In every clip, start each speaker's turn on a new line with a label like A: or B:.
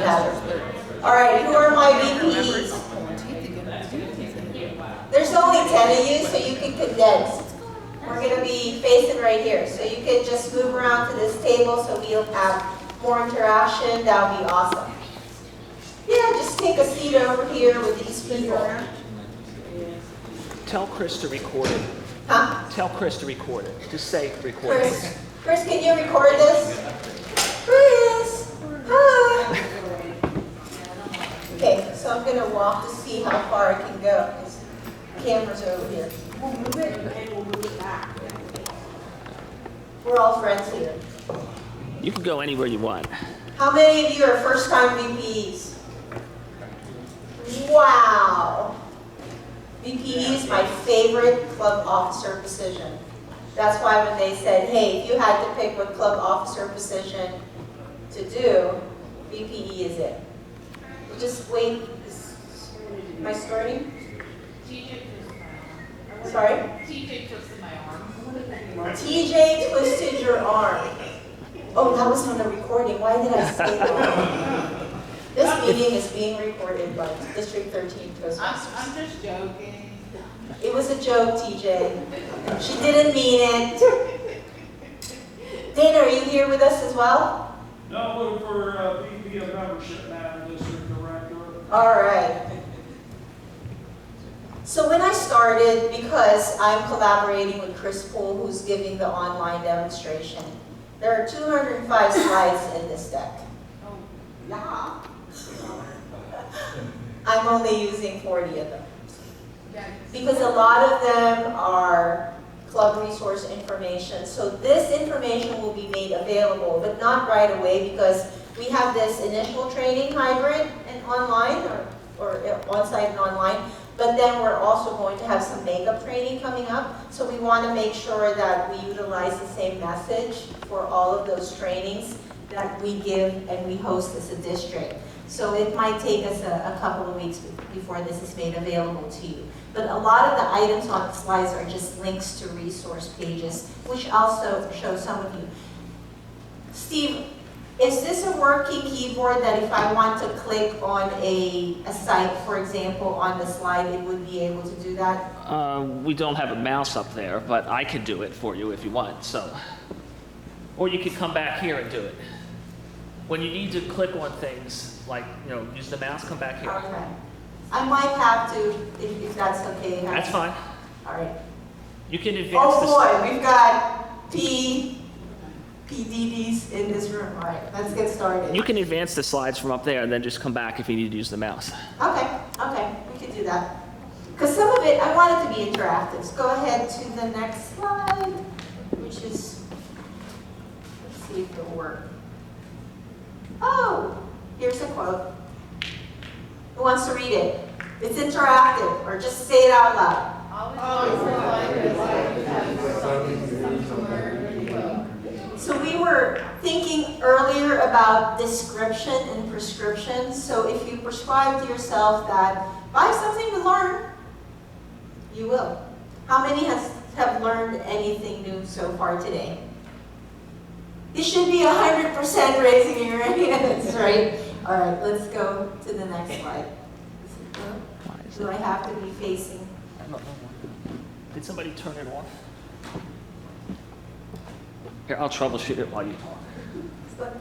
A: better. All right, who are my VPs? There's only 10 of you, so you can condense. We're going to be facing right here. So you can just move around to this table so we'll have more interaction. That would be awesome. Yeah, just take a seat over here with these people.
B: Tell Chris to record it.
A: Huh?
B: Tell Chris to record it. Just say record it.
A: Chris, can you record this? Chris! Hi! Okay, so I'm going to walk to see how far I can go. The camera's over here. We'll move it and we'll move it back. We're all friends here.
B: You can go anywhere you want.
A: How many of you are first-time VPs? Wow! VP is my favorite club officer position. That's why when they said, hey, if you had to pick what club officer position to do, VPE is it. Just wait. Am I starting? Sorry?
C: TJ twisted my arm.
A: TJ twisted your arm. Oh, that was on the recording. Why did I say that? This meeting is being recorded by District 13 Toastmasters.
C: I'm just joking.
A: It was a joke, TJ. She didn't mean it. Dana, are you here with us as well?
D: No, I'm looking for VP of membership now, district director.
A: All right. So when I started, because I'm collaborating with Chris Poole, who's giving the online demonstration, there are 205 slides in this deck.
C: Oh, yeah.
A: I'm only using 40 of them.
C: Yeah.
A: Because a lot of them are club resource information. So this information will be made available, but not right away because we have this initial training hybrid and online or on-site and online. But then we're also going to have some makeup training coming up. So we want to make sure that we utilize the same message for all of those trainings that we give and we host as a district. So it might take us a couple of weeks before this is made available to you. But a lot of the items on the slides are just links to resource pages, which also show some of you. Steve, is this a working keyboard that if I want to click on a site, for example, on the slide, it would be able to do that?
B: We don't have a mouse up there, but I could do it for you if you want. So, or you could come back here and do it. When you need to click on things, like, use the mouse, come back here.
A: Okay. I might have to, if that's okay.
B: That's fine.
A: All right.
B: You can advance
A: Oh
B: the
A: boy, we've got PDDs in this room. All right, let's get started.
B: You can advance the slides from up there and then just come back if you need to use the mouse.
A: Okay, we can do that. Because some of it, I want it to be interactive. So go ahead to the next slide, which is, let's see if it'll work. Oh, here's a quote. Who wants to read it? It's interactive, or just say it out loud. So we were thinking earlier about description and prescription. So if you prescribe to yourself that buy something to learn, you will. How many have learned anything new so far today? You should be 100% raising your hands, right? All right, let's go to the next slide. Do I have to be facing?
B: Did somebody turn it off? Here, I'll troubleshoot it while you talk.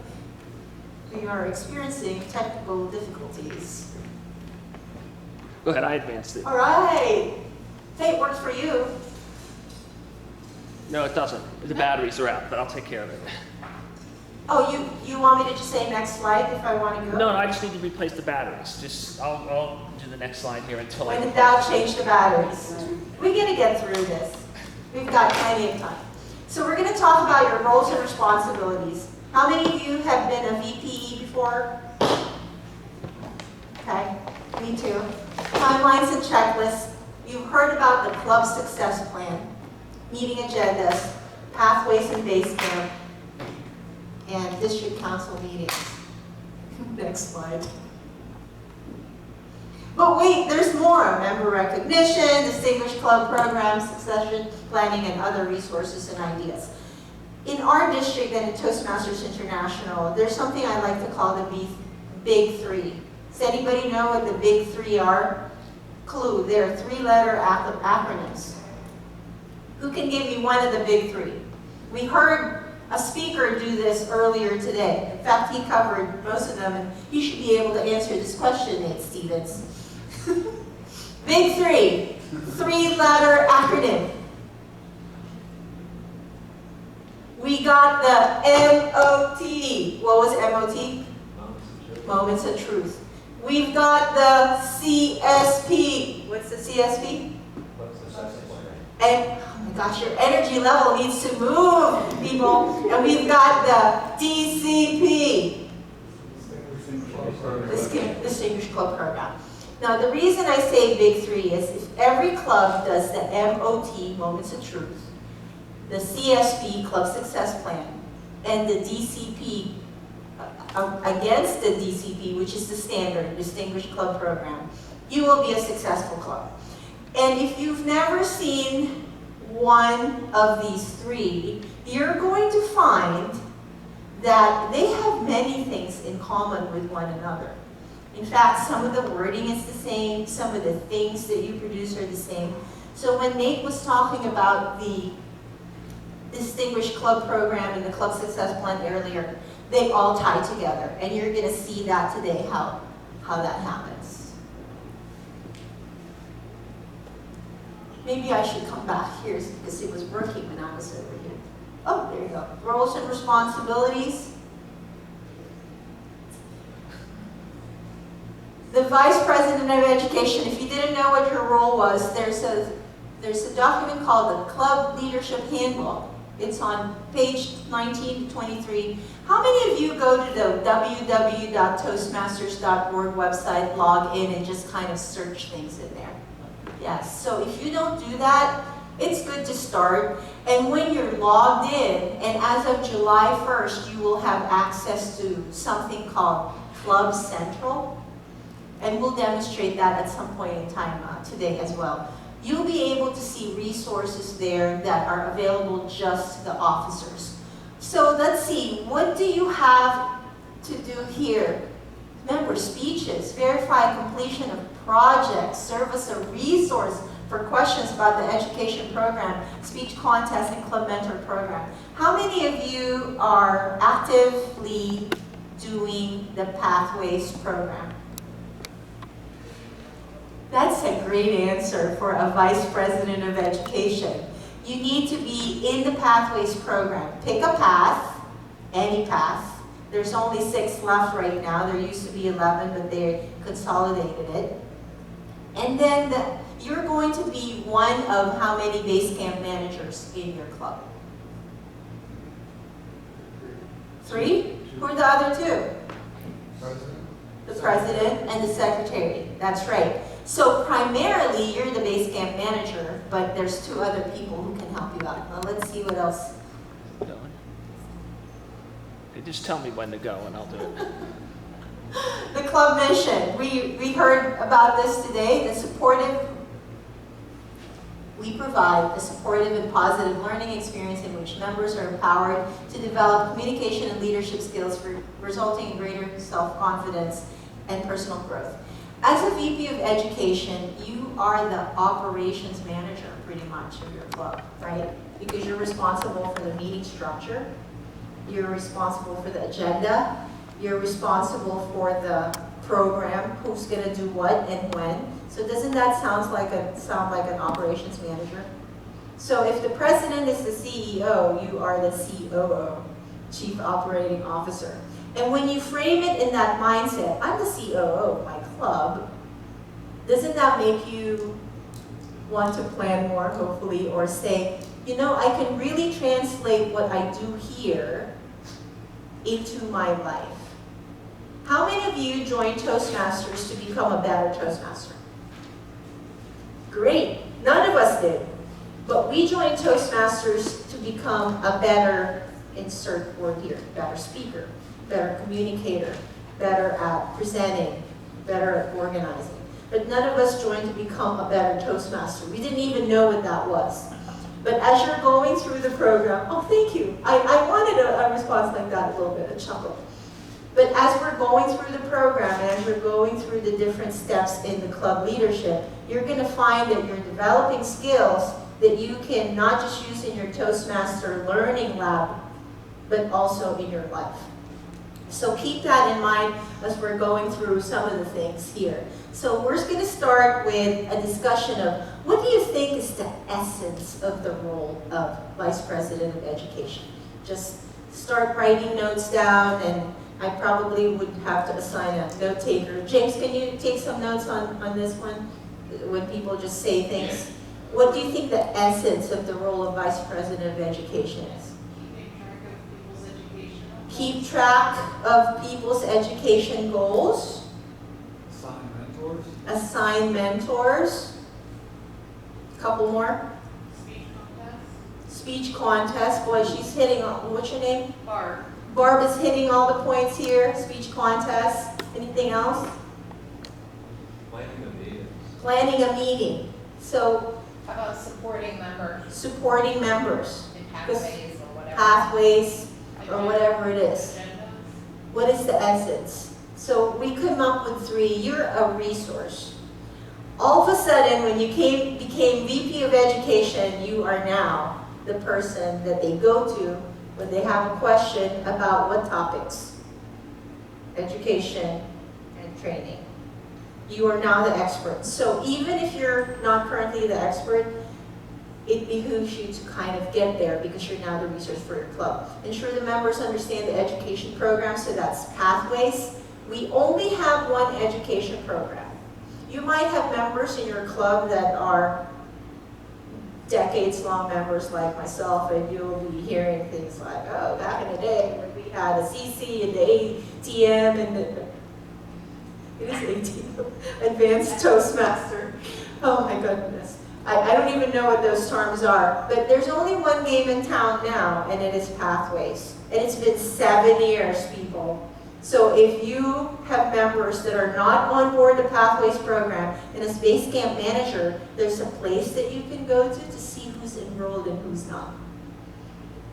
A: We are experiencing technical difficulties.
B: Go ahead, I advanced it.
A: All right. Hey, it worked for you.
B: No, it doesn't. The batteries are out, but I'll take care of it.
A: Oh, you want me to just say next slide if I want to go?
B: No, I just need to replace the batteries. I'll do the next slide here until
A: When in doubt, change the batteries. We're going to get through this. We've got plenty of time. So we're going to talk about your roles and responsibilities. How many of you have been a VPE before? Okay, me too. Timelines and checklists. You've heard about the club success plan, meeting agendas, pathways and base camp, and district council meetings. Next slide. But wait, there's more. Member recognition, distinguished club programs, succession planning, and other resources and ideas. In our district and in Toastmasters International, there's something I like to call the big three. Does anybody know what the big three are? Clue, they're three-letter acronyms. Who can give me one of the big three? We heard a speaker do this earlier today. In fact, he covered most of them, and you should be able to answer this question, Nate Stevens. Big three, three-letter acronym. We got the MOT. What was MOT? Moments of Truth. We've got the CSP. What's the CSP? And oh my gosh, your energy level needs to move, people. And we've got the DCP, Distinguished Club Program. Now, the reason I say big three is if every club does the MOT, Moments of Truth, the CSP, Club Success Plan, and the DCP against the DCP, which is the standard, Distinguished Club Program, you will be a successful club. And if you've never seen one of these three, you're going to find that they have many things in common with one another. In fact, some of the wording is the same, some of the things that you produce are the same. So when Nate was talking about the Distinguished Club Program and the Club Success Plan earlier, they all tie together, and you're going to see that today, how that happens. Maybe I should come back here because it was working when I was over here. Oh, there you go. Roles and responsibilities. The Vice President of Education, if you didn't know what your role was, there's a document called the Club Leadership Handbook. It's on page 19 to 23. How many of you go to the www.toastmasters.org website, log in, and just kind of search things in there? Yes, so if you don't do that, it's good to start. And when you're logged in, and as of July 1st, you will have access to something called Club Central. And we'll demonstrate that at some point in time today as well. You'll be able to see resources there that are available just to the officers. So let's see, what do you have to do here? Remember, speeches, verify completion of projects, serve as a resource for questions about the education program, speech contest, and club mentor program. How many of you are actively doing the Pathways program? That's a great answer for a Vice President of Education. You need to be in the Pathways program. Pick a path, any path. There's only 6 left right now. There used to be 11, but they consolidated it. And then you're going to be one of how many base camp managers in your club? 3? Who are the other 2? The president and the secretary. That's right. So primarily, you're the base camp manager, but there's 2 other people who can help you out. Well, let's see what else.
B: Okay, just tell me when to go and I'll do it.
A: The club mission. We heard about this today. We provide a supportive and positive learning experience in which members are empowered to develop communication and leadership skills resulting in greater self-confidence and personal growth. As a VP of Education, you are the operations manager, pretty much, of your club, right? Because you're responsible for the meeting structure, you're responsible for the agenda, you're responsible for the program, who's going to do what and when. So doesn't that sound like an operations manager? So if the president is the CEO, you are the COO, Chief Operating Officer. And when you frame it in that mindset, I'm the COO of my club, doesn't that make you want to plan more, hopefully, or say, you know, I can really translate what I do here into my life? How many of you joined Toastmasters to become a better Toastmaster? Great. None of us did. But we joined Toastmasters to become a better, insert word here, better speaker, better communicator, better at presenting, better at organizing. But none of us joined to become a better Toastmaster. We didn't even know what that was. But as you're going through the program, oh, thank you. I wanted a response like that a little bit, a chuckle. But as we're going through the program, and as we're going through the different steps in the club leadership, you're going to find that you're developing skills that you can not just use in your Toastmaster learning lab, but also in your life. So keep that in mind as we're going through some of the things here. So we're going to start with a discussion of what do you think is the essence of the role of Vice President of Education? Just start writing notes down, and I probably would have to assign a note taker. James, can you take some notes on this one? When people just say things. What do you think the essence of the role of Vice President of Education is? Keep track of people's education goals.
E: Assign mentors.
A: Assign mentors. A couple more.
C: Speech contest.
A: Speech contest. Boy, she's hitting all, what's your name?
C: Barb.
A: Barb is hitting all the points here. Speech contest. Anything else?
E: Planning a meeting.
A: Planning a meeting. So,
C: How about supporting members
A: supporting members.
C: in pathways or whatever?
A: Pathways, or
C: Agendas.
A: whatever it is.
C: Agendas.
A: What is the essence? So we come up with 3. You're a resource. All of a sudden, when you became VP of Education, you are now the person that they go to when they have a question about what topics? Education and training. You are now the expert. So even if you're not currently the expert, it behooves you to kind of get there because you're now the resource for your club. Ensure the members understand the education program, so that's pathways. We only have one education program. You might have members in your club that are decades-long members like myself, and you'll be hearing things like, oh, back in the day when we had a CC and the ATM and the, it is ATM, Advanced Toastmaster. Oh my goodness. I don't even know what those terms are, but there's only one game in town now, and it is Pathways. And it's been 7 years, people. So if you have members that are not on board the Pathways program, and as base camp manager, there's a place that you can go to see who's enrolled and who's not.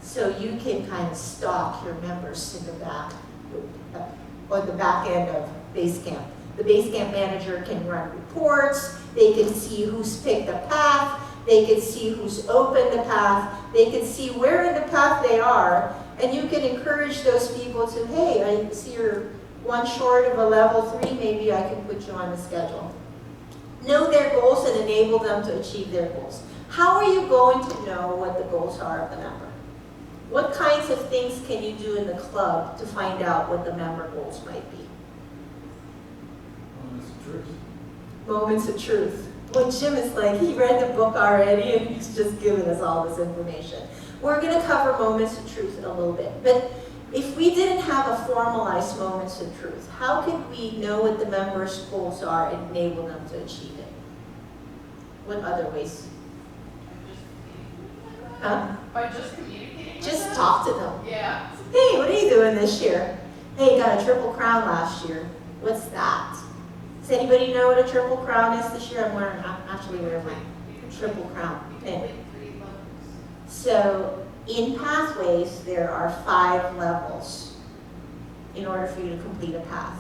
A: So you can kind of stalk your members in the back, on the back end of base camp. The base camp manager can run reports, they can see who's picked a path, they can see who's opened the path, they can see where in the path they are, and you can encourage those people to, hey, I see you're 1 short of a level 3, maybe I can put you on the schedule. Know their goals and enable them to achieve their goals. How are you going to know what the goals are of the member? What kinds of things can you do in the club to find out what the member goals might be?
E: Moments of truth.
A: Moments of truth. Well, Jim is like, he read the book already and he's just giving us all this information. We're going to cover moments of truth in a little bit. But if we didn't have a formalized moments of truth, how could we know what the members' goals are and enable them to achieve it? What other ways? Huh?
C: By just communicating with
A: Just
C: them?
A: talk to them.
C: Yeah.
A: Hey, what are you doing this year? Hey, got a triple crown last year. What's that? Does anybody know what a triple crown is this year? I'm actually wearing my triple crown pin.
C: Like 3 levels.
A: So in Pathways, there are 5 levels in order for you to complete a path.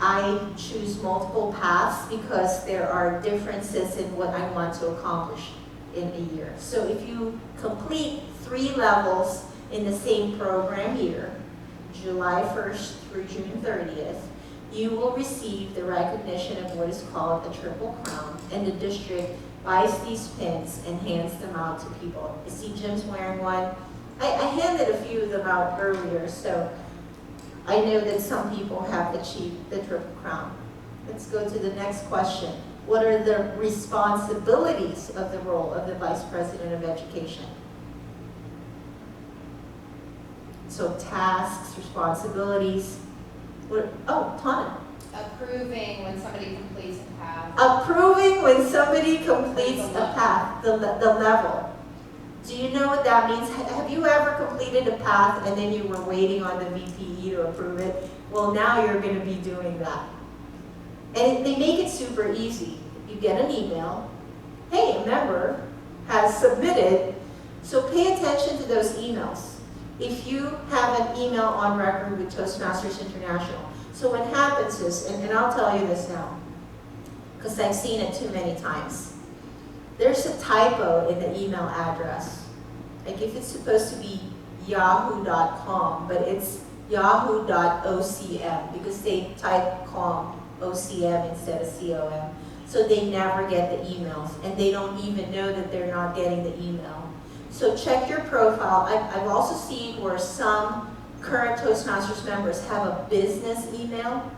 A: I choose multiple paths because there are differences in what I want to accomplish in a year. So if you complete 3 levels in the same program year, July 1st through June 30th, you will receive the recognition of what is called a triple crown, and the district buys these pins and hands them out to people. You see Jim's wearing one. I handed a few of them out earlier, so I know that some people have achieved the triple crown. Let's go to the next question. What are the responsibilities of the role of the Vice President of Education? So tasks, responsibilities. Oh, Tana.
F: Approving when somebody completes a path.
A: Approving when somebody completes a path, the level. Do you know what that means? Have you ever completed a path and then you were waiting on the VPE to approve it? Well, now you're going to be doing that. And they make it super easy. You get an email, hey, a member has submitted, so pay attention to those emails. if you have an email on record with Toastmasters International, so what happens is, and I'll tell you this now, because I've seen it too many times. There's a typo in the email address. Like if it's supposed to be yahoo.com, but it's yahoo.ocm because they type com, OCM instead of COM. So they never get the emails, and they don't even know that they're not getting the email. So check your profile. I've also seen where some current Toastmasters members have a business email,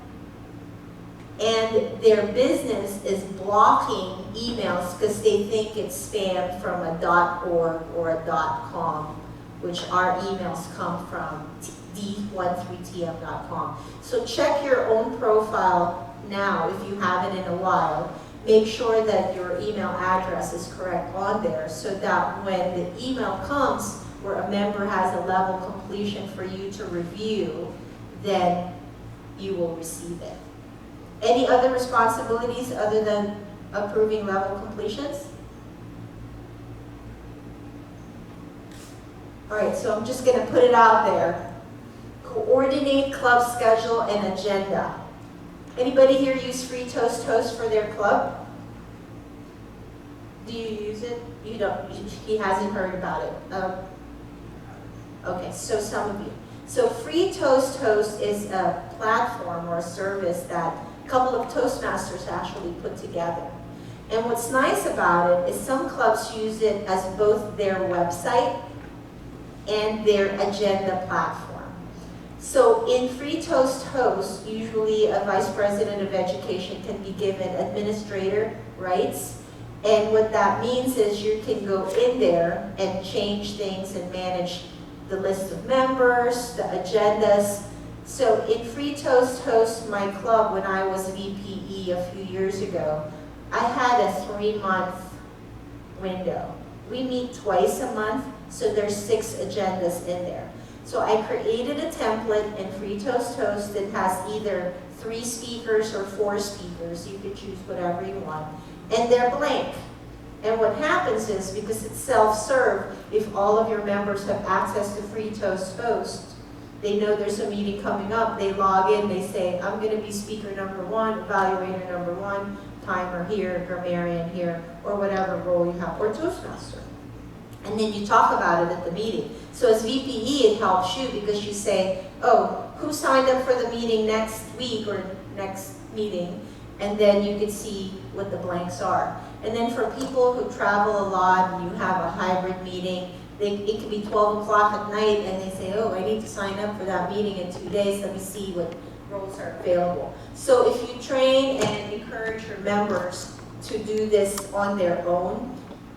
A: and their business is blocking emails because they think it's spam from a .org or a .com, which our emails come from d13tm.com. So check your own profile now if you haven't in a while. Make sure that your email address is correct on there so that when the email comes where a member has a level completion for you to review, then you will receive it. Any other responsibilities other than approving level completions? All right, so I'm just going to put it out there. Coordinate club schedule and agenda. Anybody here use Free Toast Toast for their club? Do you use it? You don't. He hasn't heard about it. Okay, so some of you. So Free Toast Toast is a platform or a service that a couple of Toastmasters actually put together. And what's nice about it is some clubs use it as both their website and their agenda platform. So in Free Toast Toast, usually a vice president of education can be given administrator rights. And what that means is you can go in there and change things and manage the list of members, the agendas. So in Free Toast Toast, my club, when I was VPE a few years ago, I had a 3-month window. We meet twice a month, so there's 6 agendas in there. So I created a template in Free Toast Toast that has either 3 speakers or 4 speakers. You can choose whatever you want. And they're blank. And what happens is, because it's self-serve, if all of your members have access to Free Toast Toast, they know there's a meeting coming up, they log in, they say, I'm going to be speaker number 1, evaluator number 1, timer here, grammarian here, or whatever role you have, or Toastmaster. And then you talk about it at the meeting. So as VPE, it helps you because you say, oh, who signed up for the meeting next week or next meeting? And then you can see what the blanks are. And then for people who travel a lot and you have a hybrid meeting, it can be 12 o'clock at night and they say, oh, I need to sign up for that meeting in 2 days. Let me see what roles are available. So if you train and encourage your members to do this on their own,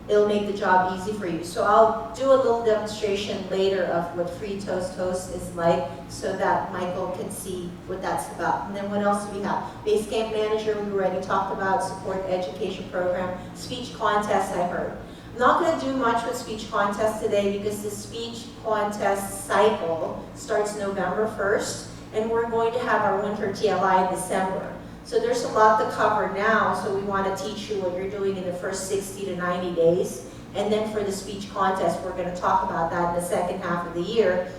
A: it'll make the job easy for you. So I'll do a little demonstration later of what Free Toast Toast is like so that Michael can see what that's about. And then what else do we have? Basecamp Manager, we already talked about, support education program, speech contest I heard. I'm not going to do much with speech contest today because the speech contest cycle starts November 1st and we're going to have our winter TLI in December. So there's a lot to cover now, so we want to teach you what you're doing in the first 60 to 90 days. And then for the speech contest, we're going to talk about that in the second half of the year.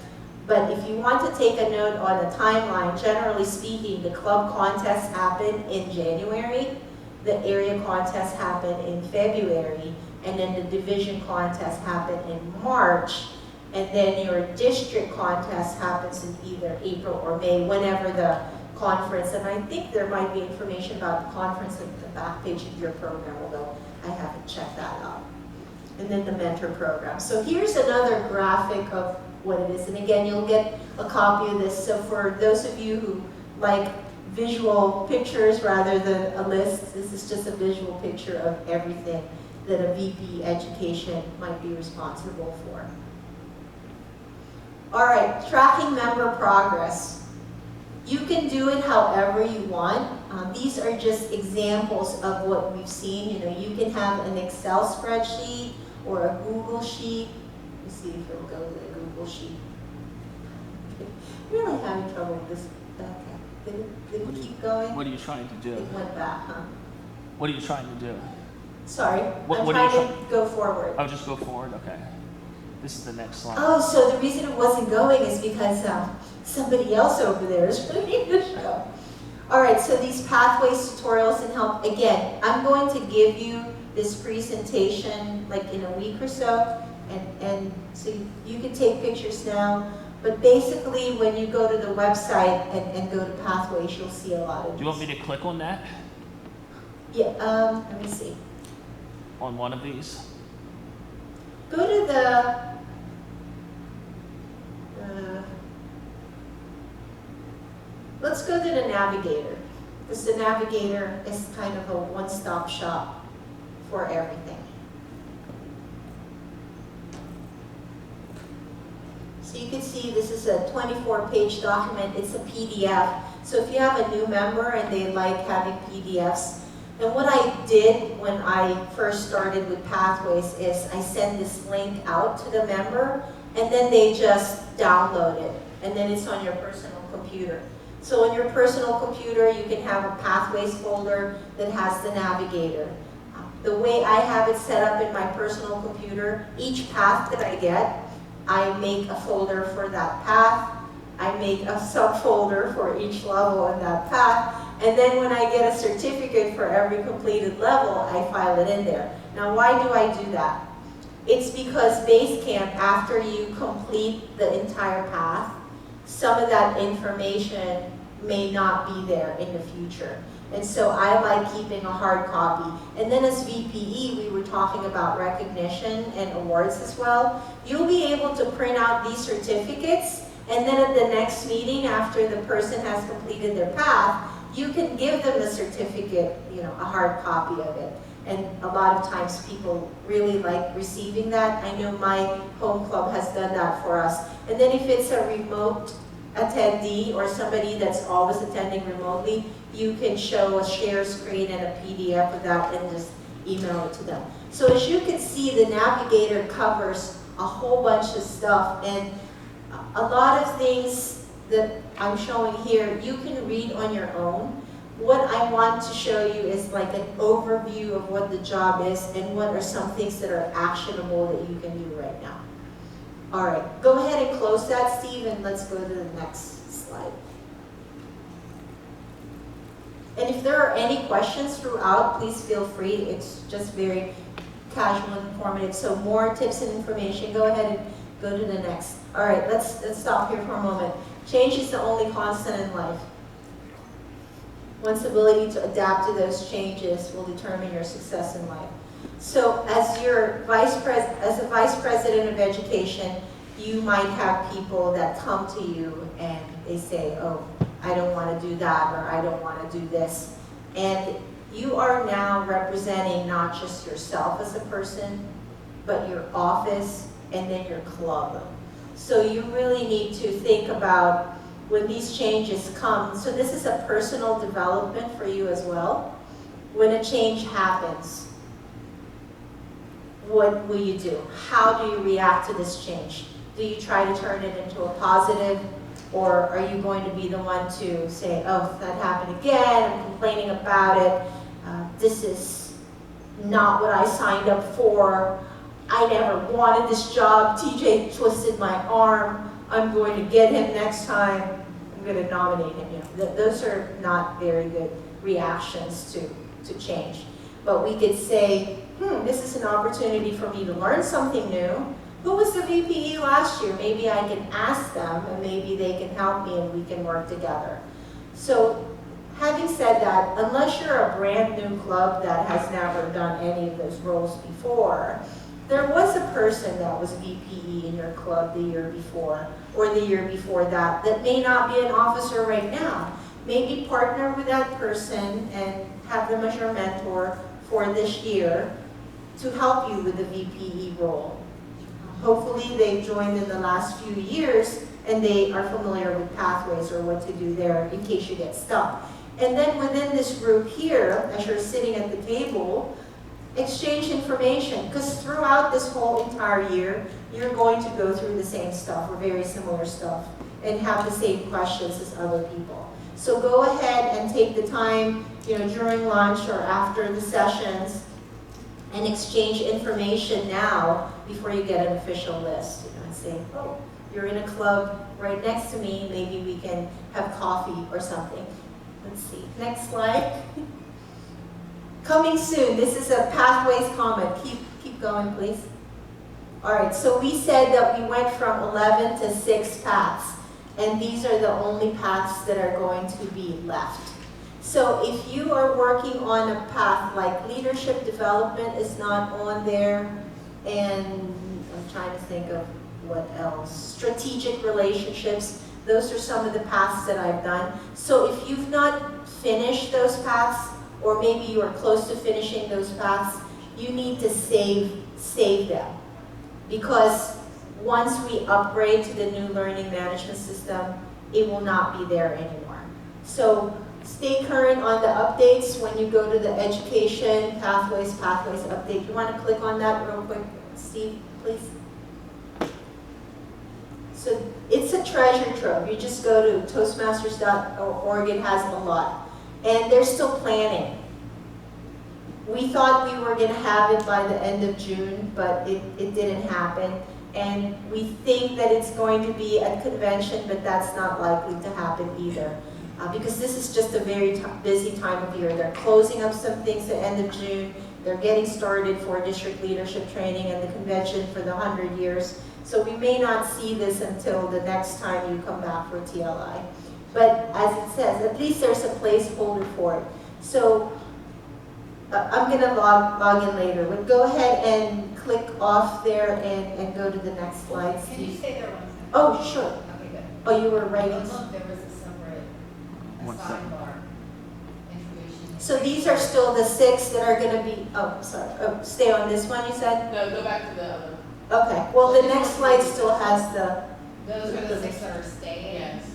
A: But if you want to take a note on the timeline, generally speaking, the club contests happen in January, the area contests happen in February, and then the division contests happen in March. And then your district contest happens in either April or May, whenever the conference, and I think there might be information about the conference at the back page of your program, although I haven't checked that out. And then the mentor program. So here's another graphic of what it is. And again, you'll get a copy of this. So for those of you who like visual pictures rather than a list, this is just a visual picture of everything that a VP education might be responsible for. All right, tracking member progress. You can do it however you want. These are just examples of what we've seen. You know, you can have an Excel spreadsheet or a Google sheet. Let me see if it'll go to the Google sheet. Really having trouble with this. Okay. Did it keep going?
B: What are you trying to do?
A: It went back, huh?
B: What are you trying to do?
A: Sorry,
B: What
A: I'm
B: are you
A: trying to go forward.
B: Oh, just go forward, okay. This is the next slide.
A: Oh, so the reason it wasn't going is because somebody else over there is running the show. All right, so these pathways, tutorials, and help, again, I'm going to give you this presentation like in a week or so, and so you can take pictures now, but basically when you go to the website and go to pathways, you'll see a lot of
B: Do you want me to click on that?
A: Yeah, let me see.
B: On one of these?
A: Go to the, let's go to the navigator, because the navigator is kind of a one-stop shop for everything. So you can see this is a 24-page document. It's a PDF. So if you have a new member and they like having PDFs, and what I did when I first started with Pathways is I send this link out to the member, and then they just download it, and then it's on your personal computer. So on your personal computer, you can have a Pathways folder that has the navigator. The way I have it set up in my personal computer, each path that I get, I make a folder for that path. I make a subfolder for each level in that path. And then when I get a certificate for every completed level, I file it in there. Now, why do I do that? It's because Basecamp, after you complete the entire path, some of that information may not be there in the future. And so I like keeping a hard copy. And then as VPE, we were talking about recognition and awards as well. You'll be able to print out these certificates, and then at the next meeting, after the person has completed their path, you can give them the certificate, a hard copy of it. And a lot of times people really like receiving that. I know my home club has done that for us. And then if it's a remote attendee or somebody that's always attending remotely, you can show a share screen and a PDF of that and just email it to them. So as you can see, the navigator covers a whole bunch of stuff, and a lot of things that I'm showing here, you can read on your own. What I want to show you is like an overview of what the job is and what are some things that are actionable that you can do right now. All right, go ahead and close that, Steve, and let's go to the next slide. And if there are any questions throughout, please feel free. It's just very casual and informative. So more tips and information, go ahead and go to the next. All right, let's stop here for a moment. Change is the only constant in life. One's ability to adapt to those changes will determine your success in life. So as a vice president of education, you might have people that come to you and they say, oh, I don't want to do that, or I don't want to do this. And you are now representing not just yourself as a person, but your office and then your club. So you really need to think about when these changes come. So this is a personal development for you as well. When a change happens, what will you do? How do you react to this change? Do you try to turn it into a positive? Or are you going to be the one to say, oh, that happened again, I'm complaining about it, this is not what I signed up for, I never wanted this job, TJ twisted my arm, I'm going to get him next time, I'm going to nominate him. Those are not very good reactions to change. But we could say, this is an opportunity for me to learn something new. Who was the VPE last year? Maybe I can ask them and maybe they can help me and we can work together. So having said that, unless you're a brand new club that has never done any of those roles before, there was a person that was VPE in your club the year before or the year before that may not be an officer right now. Maybe partner with that person and have them as your mentor for this year to help you with the VPE role. Hopefully they've joined in the last few years and they are familiar with pathways or what to do there in case you get stuck. And then within this group here, as you're sitting at the table, exchange information, because throughout this whole entire year, you're going to go through the same stuff or very similar stuff and have the same questions as other people. So go ahead and take the time, during lunch or after the sessions and exchange information now before you get an official list. And say, oh, you're in a club right next to me, maybe we can have coffee or something. Let's see, next slide. Coming soon, this is a Pathways comment. Keep going, please. All right, so we said that we went from 11 to 6 paths, and these are the only paths that are going to be left. So if you are working on a path like leadership development is not on there, and I'm trying to think of what else, strategic relationships, those are some of the paths that I've done. So if you've not finished those paths, or maybe you are close to finishing those paths, you need to save them. Because once we upgrade to the new learning management system, it will not be there anymore. So stay current on the updates when you go to the education pathways update. You want to click on that real quick, Steve, please? So it's a treasure trove. You just go to toastmasters.org, it has a lot. And they're still planning. We thought we were going to have it by the end of June, but it didn't happen. And we think that it's going to be a convention, but that's not likely to happen either. Because this is just a very busy time of year. They're closing up some things at the end of June. They're getting started for district leadership training and the convention for the 100 years. So we may not see this until the next time you come back for TLI. But as it says, at least there's a placeholder for it. So I'm going to log in later, but go ahead and click off there and go to the next slide.
F: Can you stay there 1 second?
A: Oh, sure.
F: Okay, good.
A: Oh, you were writing.
F: Look, there was a separate
B: One second.
F: sidebar information.
A: So these are still the 6 that are going to be, oh, sorry, stay on this one, you said?
C: No, go back to the other.
A: Okay, well, the next slide still has the,
F: Those are the 6 that are staying.
C: Yes.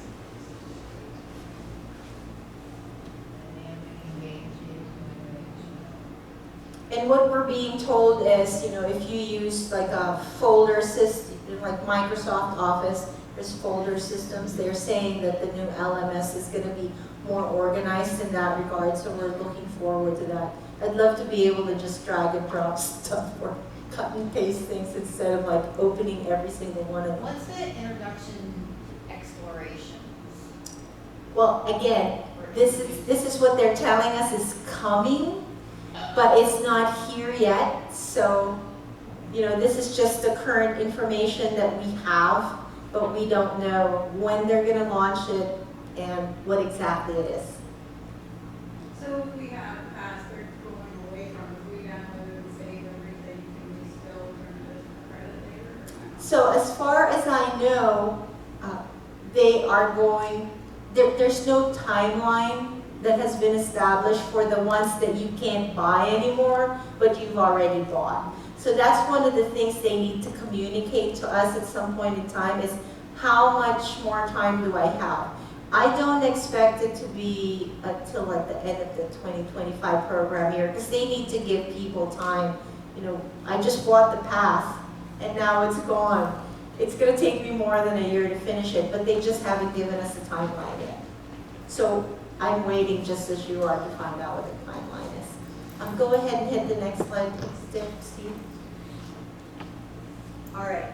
A: and what we're being told is, you know, if you use like a folder system, like Microsoft Office, there's folder systems, they're saying that the new LMS is going to be more organized in that regard, so we're looking forward to that. I'd love to be able to just drag and drop stuff or cut and paste things instead of like opening every single one of them.
F: What's the introduction explorations?
A: Well, again, this is what they're telling us is coming, but it's not here yet. So, you know, this is just the current information that we have, but we don't know when they're going to launch it and what exactly it is.
G: So if we have a pass they're going away from, if we download and save everything, can we still turn it as a credit later or not?
A: So as far as I know, they are going, there's no timeline that has been established for the ones that you can't buy anymore, but you've already bought. So that's one of the things they need to communicate to us at some point in time is how much more time do I have? I don't expect it to be until like the end of the 2025 program year because they need to give people time. You know, I just bought the path and now it's gone. It's going to take me more than a year to finish it, but they just haven't given us a timeline yet. So I'm waiting just as you are to find out what the timeline is. Go ahead and hit the next slide, please, Steve. All right.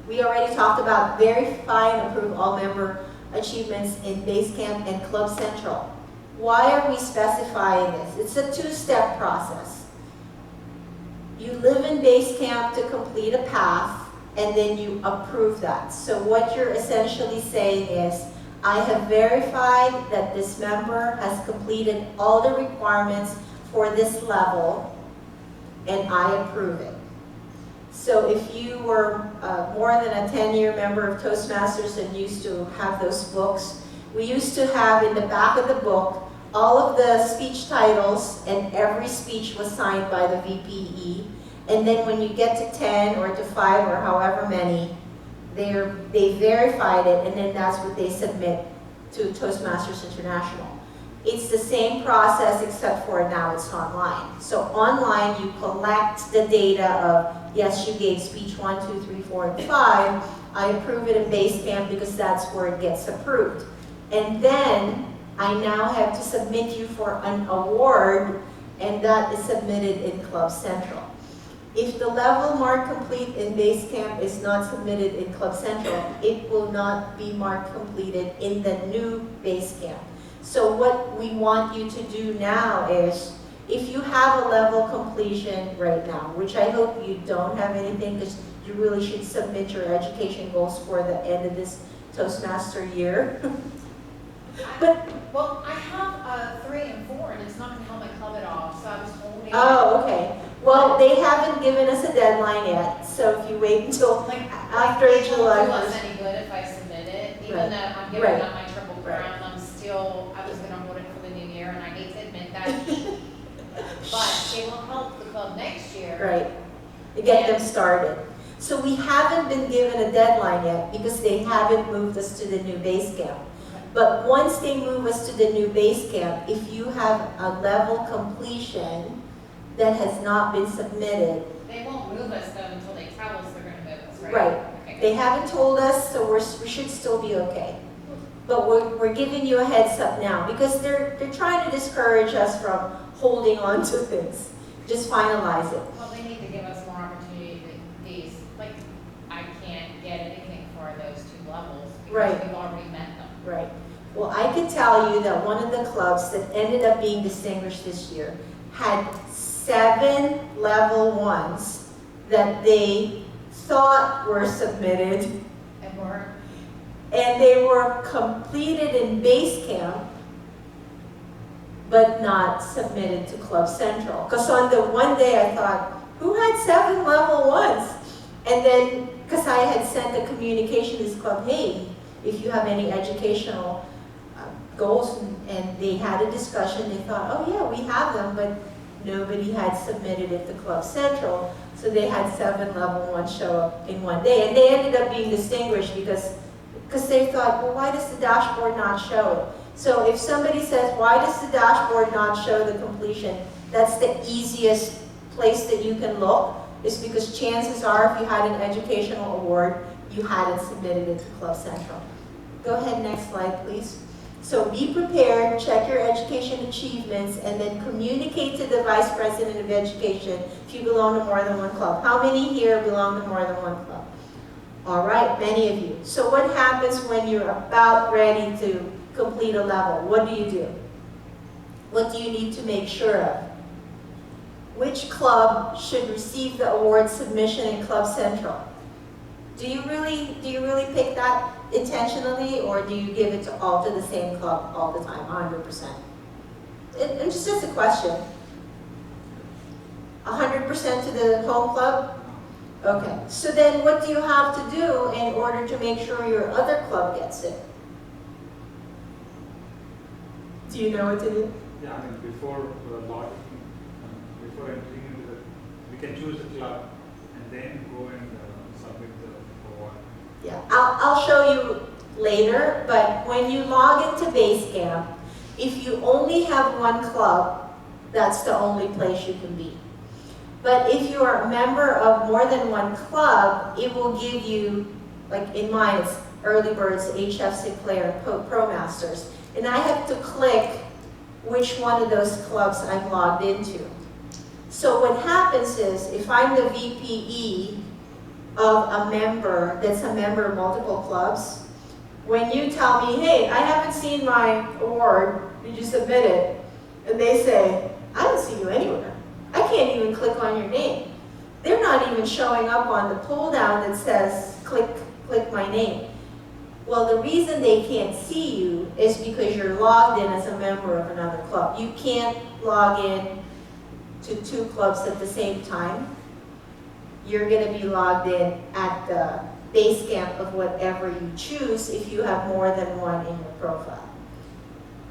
A: We already talked about verify and approve all member achievements in Basecamp and Club Central. Why are we specifying this? It's a two-step process. You live in Basecamp to complete a path, and then you approve that. So what you're essentially saying is, I have verified that this member has completed all the requirements for this level, and I approve it. So if you were more than a 10-year member of Toastmasters and used to have those books, we used to have in the back of the book all of the speech titles, and every speech was signed by the VPE. And then when you get to 10 or to 5 or however many, they verified it, and then that's what they submit to Toastmasters International. It's the same process except for now it's online. So online you collect the data of, yes, you gave speech 1, 2, 3, 4, and 5. I approve it in Basecamp because that's where it gets approved. And then I now have to submit you for an award, and that is submitted in Club Central. If the level marked complete in base camp is not submitted in Club Central, it will not be marked completed in the new base camp. So what we want you to do now is, if you have a level completion right now, which I hope you don't have anything, because you really should submit your education goals for the end of this Toastmaster year. But,
F: Well, I have 3 and 4, and it's not gonna help my club at all, so I was holding.
A: oh, okay. Well, they haven't given us a deadline yet, so if you wait until
F: Like,
A: after
F: it
A: July
F: won't do us
A: 1st.
F: any good if I submit it,
A: Right.
F: even though I'm
A: Right.
F: giving up my triple crown, I was gonna hold it for the new year, and I hate to admit that. But it will help the club next year.
A: Right, to get them started. So we haven't been given a deadline yet because they haven't moved us to the new base camp. But once they move us to the new base camp, if you have a level completion that has not been submitted,
F: They won't move us though until they tell us they're gonna move us, right?
A: right,
F: Okay.
A: they haven't told us, so we should still be okay. But we're giving you a heads up now because they're trying to discourage us from holding on to things. Just finalize it.
F: Well, they need to give us more opportunity to these, like, I can't get anything for those 2 levels
A: Right.
F: because we've already met them.
A: Right. Well, I can tell you that one of the clubs that ended up being distinguished this year had 7 level 1s that they thought were submitted,
F: And we're,
A: and they were completed in base camp, but not submitted to Club Central. Because on the one day I thought, who had 7 level 1s? And then, because I had sent a communication to this club, hey, if you have any educational goals, and they had a discussion, they thought, oh yeah, we have them, but nobody had submitted it to Club Central, so they had 7 level 1s show up in one day, and they ended up being distinguished because they thought, well, why does the dashboard not show it? So if somebody says, why does the dashboard not show the completion, that's the easiest place that you can look, is because chances are if you had an educational award, you hadn't submitted it to Club Central. Go ahead, next slide, please. So be prepared, check your education achievements, and then communicate to the Vice President of Education if you belong to more than one club. How many here belong to more than one club? All right, many of you. So what happens when you're about ready to complete a level? What do you do? What do you need to make sure of? Which club should receive the award submission in Club Central? Do you really pick that intentionally, or do you give it to the same club all the time, 100%? It's just a question. 100% to the home club? Okay, so then what do you have to do in order to make sure your other club gets it? Do you know what to do?
H: Yeah, I mean, before logging, before entering into the, we can choose the club and then go and submit the award.
A: Yeah, I'll show you later, but when you log into Basecamp, if you only have one club, that's the only place you can be. But if you are a member of more than one club, it will give you, like in mine, it's Early Birds, HF Sinclair, and Pro Masters. And I have to click which one of those clubs I'm logged into. So what happens is, if I'm the VPE of a member that's a member of multiple clubs, when you tell me, hey, I haven't seen my award, did you submit it? And they say, I don't see you anywhere. I can't even click on your name. They're not even showing up on the pull down that says, click my name. Well, the reason they can't see you is because you're logged in as a member of another club. You can't log in to two clubs at the same time. You're going to be logged in at the base camp of whatever you choose if you have more than one in your profile.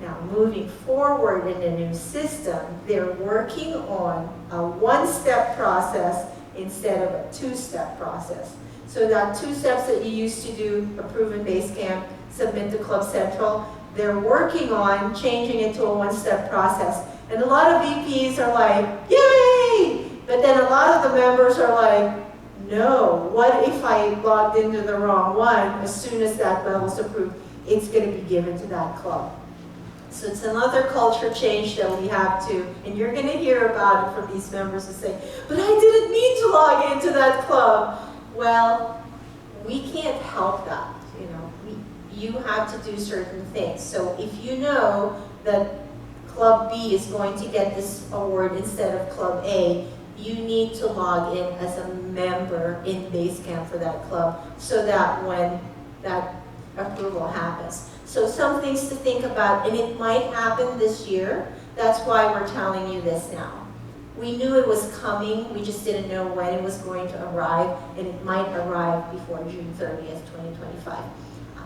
A: Now, moving forward in the new system, they're working on a one-step process instead of a two-step process. So that 2 steps that you used to do, approve in Basecamp, submit to Club Central, they're working on changing it to a one-step process. And a lot of VPs are like, yay! But then a lot of the members are like, no, what if I logged into the wrong one? As soon as that level's approved, it's going to be given to that club. So it's another culture change that we have to, and you're going to hear about it from these members who say, but I didn't need to log into that club. Well, we can't help that, you know. You have to do certain things. So if you know that Club B is going to get this award instead of Club A, you need to log in as a member in Basecamp for that club so that when that approval happens. So some things to think about, and it might happen this year. That's why we're telling you this now. We knew it was coming, we just didn't know when it was going to arrive, and it might arrive before June 30th, 2025.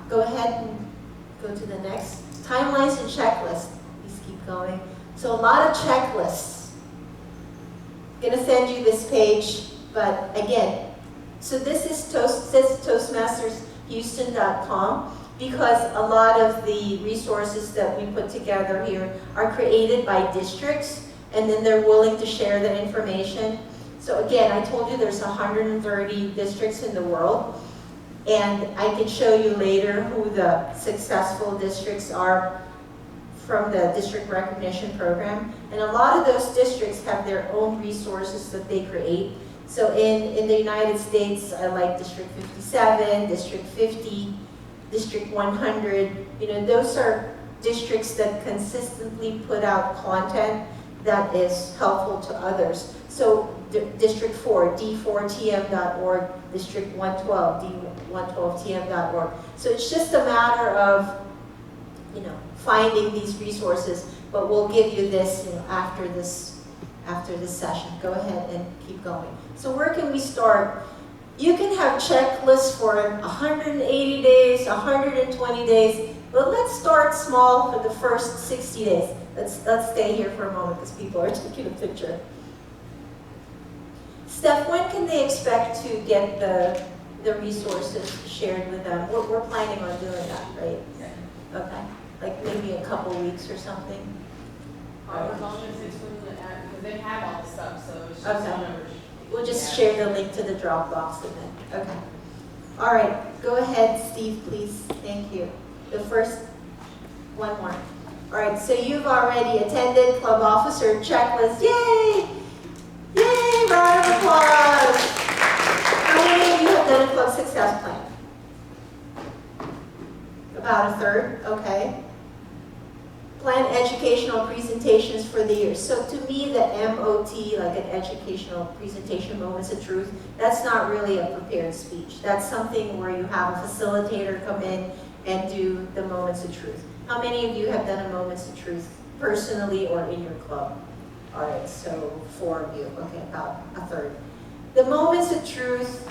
A: Go ahead and go to the next. Timelines and checklists. Please keep going. So a lot of checklists. I'm gonna send you this page, but again, so this is says ToastmastersHouston.com because a lot of the resources that we put together here are created by districts, and then they're willing to share the information. So again, I told you there's 130 districts in the world, and I can show you later who the successful districts are from the district recognition program. And a lot of those districts have their own resources that they create. So in the United States, I like District 57, District 50, District 100. You know, those are districts that consistently put out content that is helpful to others. So District 4, d4tm.org, District 112, d112tm.org. So it's just a matter of, you know, finding these resources, but we'll give you this, you know, after this session. Go ahead and keep going. So where can we start? You can have checklists for 180 days, 120 days, but let's start small for the first 60 days. Let's stay here for a moment because people are taking a picture. Steph, when can they expect to get the resources shared with them? We're planning on doing that, right? Okay, like maybe a couple weeks or something?
C: As long as it's from the app, because they have all the stuff, so it's just
A: Okay.
C: whatever.
A: We'll just share the link to the Dropbox and then, okay. All right, go ahead, Steve, please. Thank you. The first, one more. All right, so you've already attended club officer checklist. Yay! Yay, round of applause. How many of you have done a club success plan? About a third, okay. Plan educational presentations for the year. So to me, the MOT, like an educational presentation, moments of truth, that's not really a prepared speech. That's something where you have a facilitator come in and do the moments of truth. How many of you have done a moments of truth personally or in your club? All right, so 4 of you, okay, about a third. The moments of truth,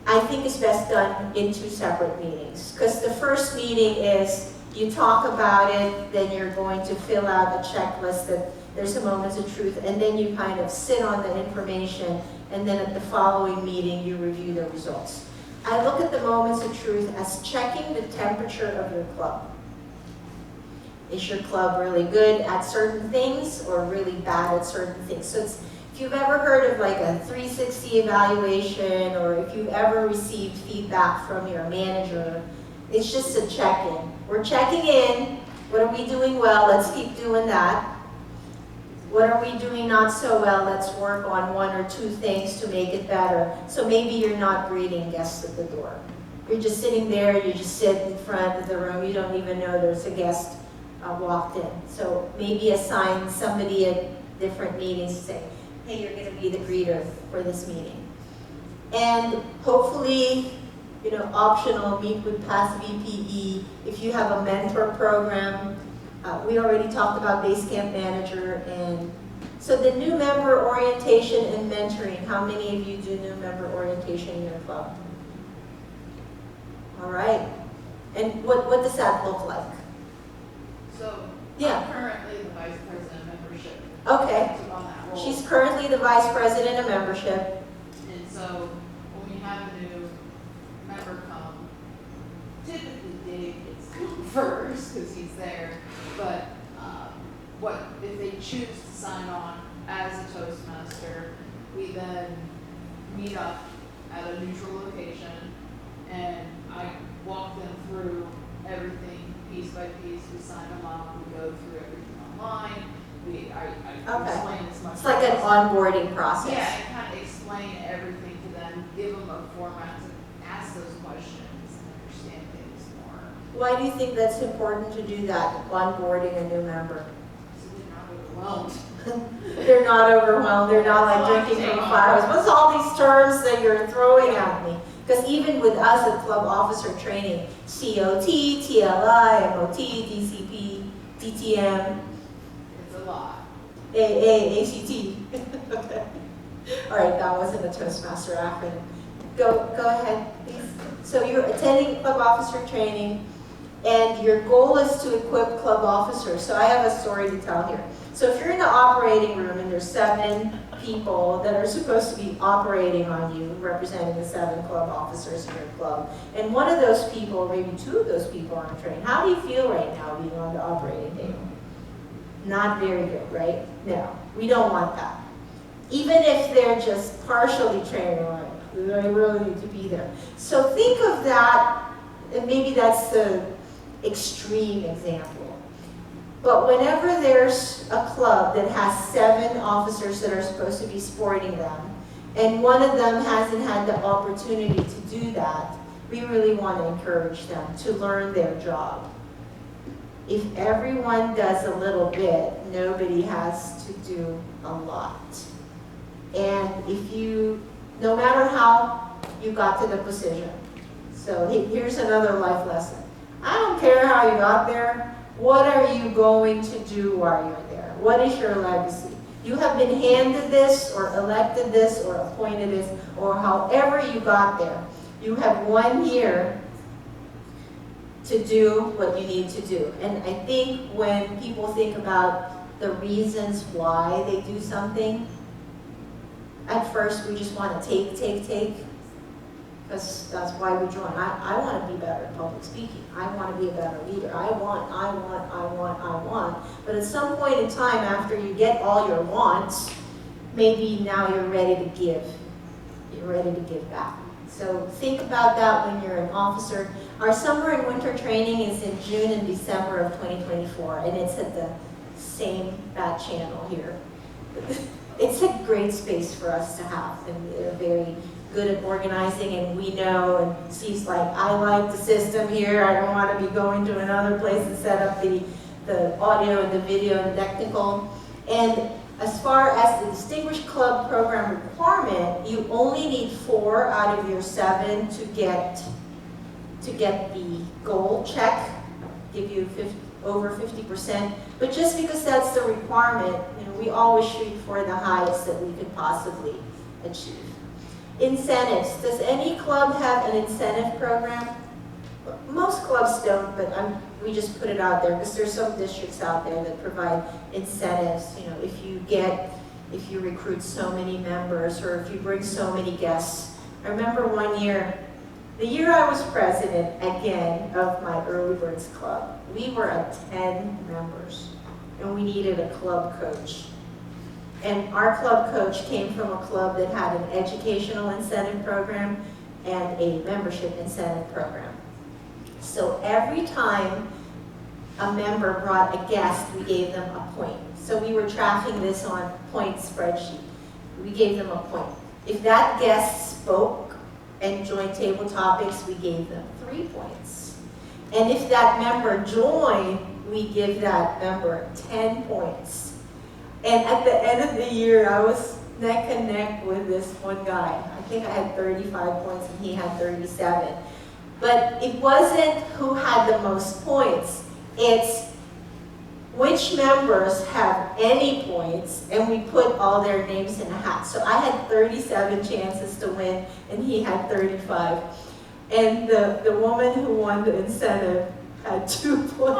A: I think is best done in 2 separate meetings. Because the first meeting is, you talk about it, then you're going to fill out a checklist that there's a moments of truth, and then you kind of sit on the information, and then at the following meeting, you review the results. I look at the moments of truth as checking the temperature of your club. Is your club really good at certain things or really bad at certain things? So it's, if you've ever heard of like a 360 evaluation, or if you've ever received feedback from your manager, it's just a check-in. We're checking in. What are we doing well? Let's keep doing that. What are we doing not so well? Let's work on 1 or 2 things to make it better. So maybe you're not greeting guests at the door. You're just sitting there, you just sit in front of the room, you don't even know there's a guest walked in. So maybe assign somebody at different meetings to say, hey, you're gonna be the greeter for this meeting. And hopefully, you know, optional, meet with past VPE. If you have a mentor program, we already talked about Basecamp Manager, and so the new member orientation and mentoring. How many of you do new member orientation in your club? All right. And what does that look like?
C: So,
A: Yeah.
C: I'm currently the vice president of membership.
A: Okay.
C: So on that role.
A: She's currently the vice president of membership.
C: And so, when we have a new member come, typically Dave gets to come first, because he's there, but what if they choose to sign on as a Toastmaster, we then meet up at a neutral location, and I walk them through everything piece by piece, we sign them up, we go through everything online, I
A: Okay.
C: explain as much.
A: It's like an
C: as-
A: onboarding process.
C: Yeah, and kind of explain everything to them, give them a format to ask those questions and understand things more,
A: Why do you think that's important to do that, onboarding a new member?
C: so they're not overwhelmed.
A: They're not overwhelmed, they're not like drinking from a fire hose. What's all these terms that you're throwing at me? Because even with us at club officer training, COT, TLI, MOT, DCP, DTM,
C: It's a lot.
A: AA, ACT. Okay. All right, that wasn't a Toastmaster acronym. Go ahead, please. So you're attending club officer training, and your goal is to equip club officers. So I have a story to tell here. So if you're in the operating room and there's 7 people that are supposed to be operating on you, representing the 7 club officers in your club, and one of those people, or maybe 2 of those people aren't trained, how do you feel right now being on the operating table? Not very good, right? No, we don't want that. Even if they're just partially trained, like, I really need to be there. So think of that, and maybe that's the extreme example. But whenever there's a club that has 7 officers that are supposed to be supporting them, and one of them hasn't had the opportunity to do that, we really want to encourage them to learn their job. If everyone does a little bit, nobody has to do a lot. And if you, no matter how you got to the position, so here's another life lesson. I don't care how you got there. What are you going to do while you're there? What is your legacy? You have been handed this, or elected this, or appointed this, or however you got there. You have 1 year to do what you need to do. And I think when people think about the reasons why they do something, at first we just want to take, because that's why we join. I want to be better at public speaking. I want to be a better leader. I want. But at some point in time, after you get all your wants, maybe now you're ready to give. You're ready to give back. So think about that when you're an officer. Our summer and winter training is in June and December of 2024, and it's at the same bat channel here. It's a great space for us to have, and they're very good at organizing, and we know, and Steve's like, I like the system here, I don't want to be going to another place and set up the audio and the video and the technical. And as far as the Distinguished Club Program requirement, you only need 4 out of your 7 to get the goal check, give you over 50%. But just because that's the requirement, we always shoot for the highest that we could possibly achieve. Incentives. Does any club have an incentive program? Most clubs don't, but we just put it out there because there's some districts out there that provide incentives. If you recruit so many members, or if you bring so many guests. I remember one year, the year I was president again of my Early Birds Club, we were at 10 members, and we needed a club coach. And our club coach came from a club that had an educational incentive program and a membership incentive program. So every time a member brought a guest, we gave them a point. So we were tracking this on point spreadsheet. We gave them a point. If that guest spoke and joined table topics, we gave them 3 points. And if that member joined, we give that member 10 points. And at the end of the year, I was neck and neck with this one guy. I think I had 35 points and he had 37. But it wasn't who had the most points. It's which members have any points, and we put all their names in a hat. So I had 37 chances to win, and he had 35. And the woman who won the incentive had 2 points. And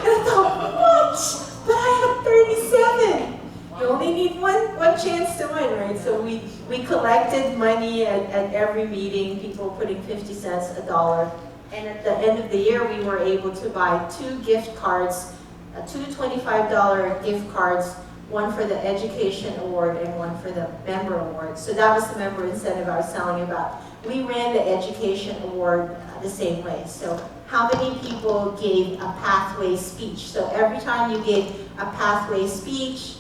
A: I thought, what? But I had 37. You only need one chance to win, right? So we collected money at every meeting, people putting 50 cents, $1. And at the end of the year, we were able to buy 2 gift cards, 2 $25 gift cards, one for the education award and one for the member award. So that was the member incentive I was telling you about. We ran the education award the same way. So how many people gave a pathway speech. So every time you gave a pathway speech,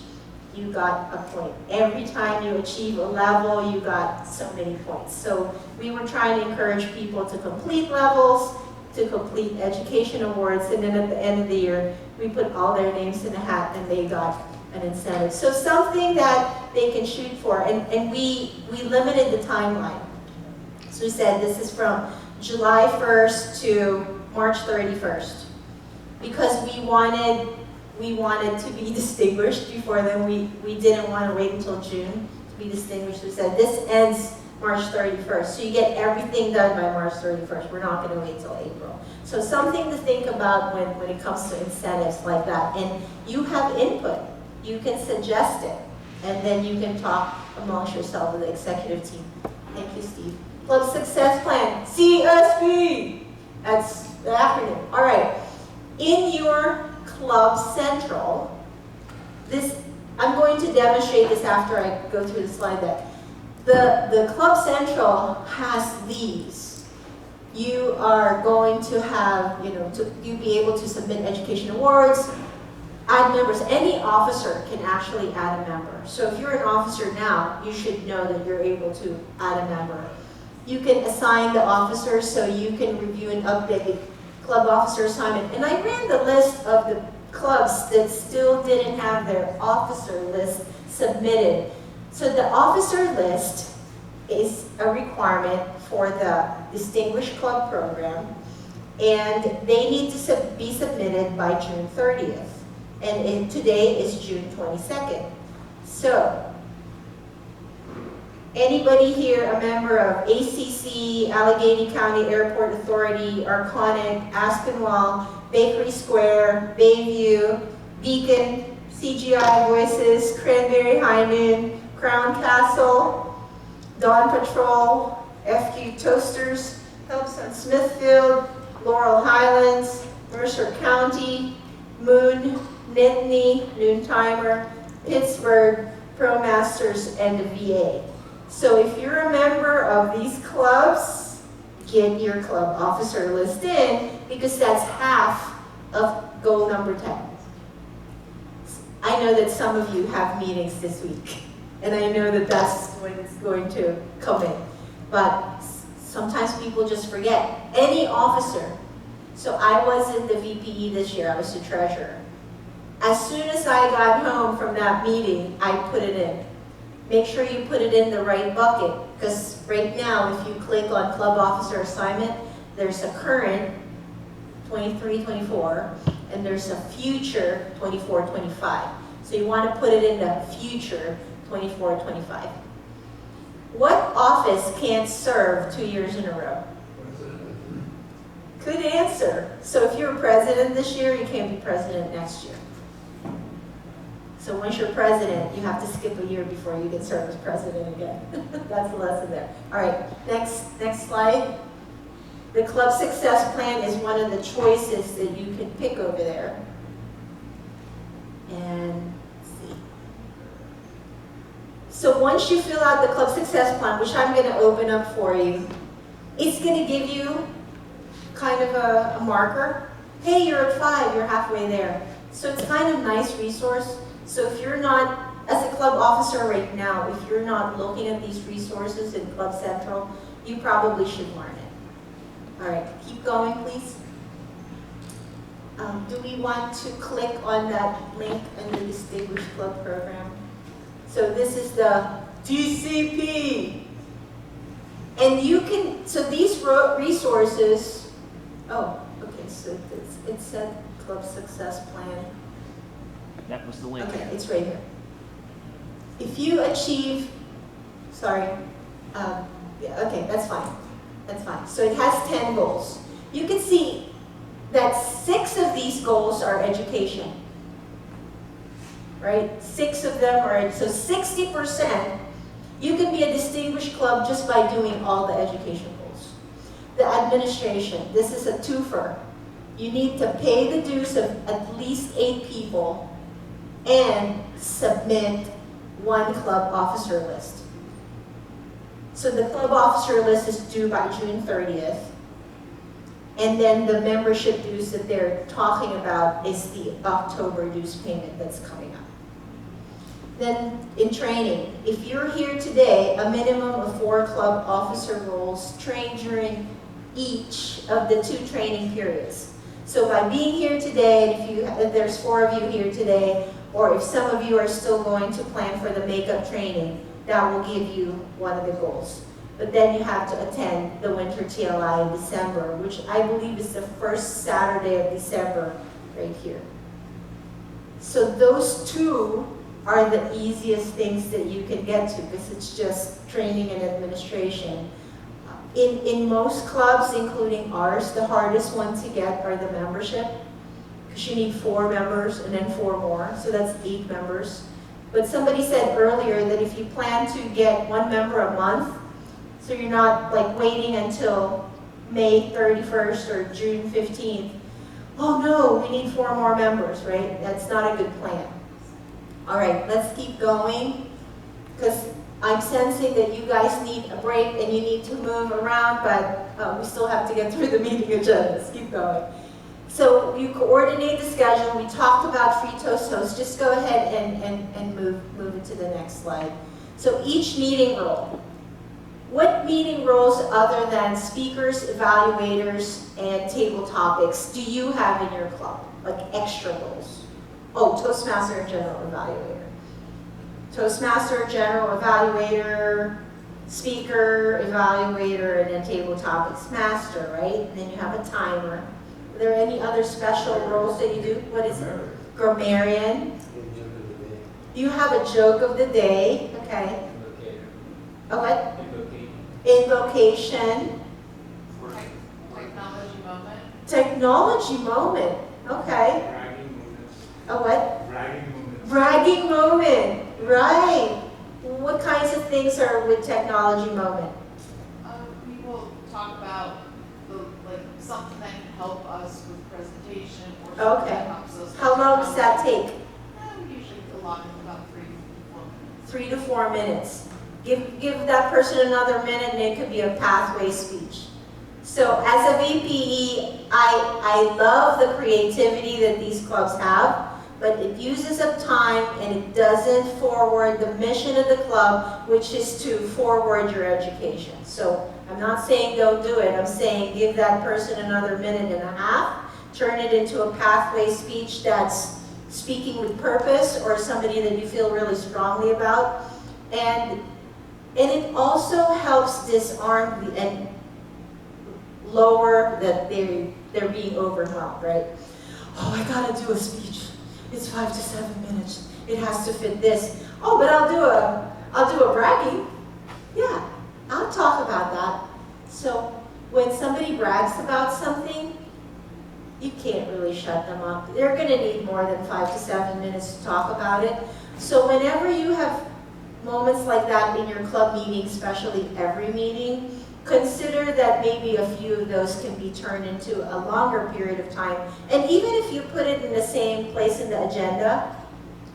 A: you got a point. Every time you achieve a level, you got so many points. So we were trying to encourage people to complete levels, to complete education awards, and then at the end of the year, we put all their names in a hat and they got an incentive. So something that they can shoot for, and we limited the timeline. So we said this is from July 1st to March 31st. Because we wanted to be distinguished before then. We didn't want to wait until June to be distinguished. We said this ends March 31st. So you get everything done by March 31st. We're not going to wait till April. So something to think about when it comes to incentives like that. And you have input. You can suggest it. And then you can talk amongst yourself with the executive team. Thank you, Steve. Club Success Plan, CSP. That's the acronym. All right. In your Club Central, I'm going to demonstrate this after I go through the slide deck. The Club Central has these. You are going to have, you'll be able to submit education awards, add members. Any officer can actually add a member. So if you're an officer now, you should know that you're able to add a member. You can assign the officers, so you can review and update club officer assignment. And I ran the list of the clubs that still didn't have their officer list submitted. So the officer list is a requirement for the Distinguished Club Program, and they need to be submitted by June 30th. And today is June 22nd. So, anybody here a member of ACC, Allegheny County Airport Authority, Arconic, Aspinwall, Bakery Square, Bayview, Beacon, CGI Voices, Cranberry High Noon, Crown Castle, Dawn Patrol, FQ Toasters, Helps on Smithfield, Laurel Highlands, Mercer County, Moon, Nittany, Noon Timer, Pittsburgh, ProMasters, and the VA. So if you're a member of these clubs, get your club officer list in, because that's half of goal number 10. I know that some of you have meetings this week, and I know that that's when it's going to come in. But sometimes people just forget. Any officer. So I wasn't the VPE this year, I was the treasurer. As soon as I got home from that meeting, I put it in. Make sure you put it in the right bucket, because right now, if you click on club officer assignment, there's a current 23-24, and there's a future 24-25. So you want to put it in the future 24-25. What office can't serve 2 years in a row? Good answer. So if you're president this year, you can't be president next year. So once you're president, you have to skip a year before you can serve as president again. That's the lesson there. All right, next slide. The Club Success Plan is one of the choices that you can pick over there. And let's see. So once you fill out the Club Success Plan, which I'm going to open up for you, it's going to give you kind of a marker. Hey, you're at 5, you're halfway there. So it's kind of a nice resource. So if you're not, as a club officer right now, if you're not looking at these resources in Club Central, you probably should learn it. All right, keep going, please. Do we want to click on that link in the Distinguished Club Program? So this is the DCP. And you can, so these resources, oh, okay, so it said Club Success Plan.
B: That was the link.
A: Okay, it's right here. If you achieve, sorry, yeah, okay, that's fine. That's fine. So it has 10 goals. You can see that 6 of these goals are education, right? 6 of them are, so 60%, you can be a distinguished club just by doing all the education goals. The administration, this is a twofer. You need to pay the dues of at least 8 people and submit 1 club officer list. So the club officer list is due by June 30th. And then the membership dues that they're talking about is the October dues payment that's coming up. Then in training, if you're here today, a minimum of 4 club officer roles trained during each of the 2 training periods. So by being here today, and if there's 4 of you here today, or if some of you are still going to plan for the makeup training, that will give you one of the goals. But then you have to attend the winter TLI in December, which I believe is the first Saturday of December right here. So those 2 are the easiest things that you can get to because it's just training and administration. In most clubs, including ours, the hardest one to get are the membership, because you need 4 members and then 4 more, so that's 8 members. But somebody said earlier that if you plan to get 1 member a month, so you're not like waiting until May 31st or June 15th, oh no, we need 4 more members, right? That's not a good plan. All right, let's keep going, because I'm sensing that you guys need a break and you need to move around, but we still have to get through the meeting agenda. Let's keep going. So you coordinate the schedule. We talked about free toast hosts. Just go ahead and move it to the next slide. So each meeting role. What meeting roles other than speakers, evaluators, and table topics do you have in your club? Like extra roles? Oh, Toastmaster and General Evaluator. Toastmaster, General Evaluator, Speaker, Evaluator, and then Table Topics Master, right? And then you have a timer. Are there any other special roles that you do? What is it? Grammarian. You have a joke of the day, okay. A what? Invocation.
C: Technology moment.
A: Technology moment, okay.
H: Bragging moments.
A: A what?
H: Bragging moments.
A: Bragging moment, right. What kinds of things are with technology moment?
C: We will talk about something that can help us with presentation or something
A: Okay.
C: that helps us.
A: How long does that take?
C: Usually a lot of about 3 to 4 minutes.
A: 3 to 4 minutes. Give that person another minute and it could be a pathway speech. So as a VPE, I love the creativity that these clubs have, but it uses up time and it doesn't forward the mission of the club, which is to forward your education. So I'm not saying don't do it, I'm saying give that person another minute and a half, turn it into a pathway speech that's speaking with purpose or somebody that you feel really strongly about. And it also helps disarm and lower that they're being overwhelmed, right? Oh, I gotta do a speech. It's 5 to 7 minutes. It has to fit this. Oh, but I'll do a bragging. Yeah, I'll talk about that. So when somebody brags about something, you can't really shut them up. They're gonna need more than 5 to 7 minutes to talk about it. So whenever you have moments like that in your club meeting, especially every meeting, consider that maybe a few of those can be turned into a longer period of time. And even if you put it in the same place in the agenda,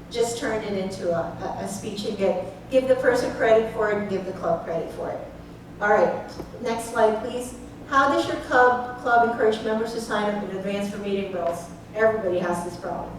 A: just turn it into a speech and give the person credit for it and give the club credit for it. All right, next slide, please. How does your club encourage members to sign up in advance for meeting roles? Everybody has this problem.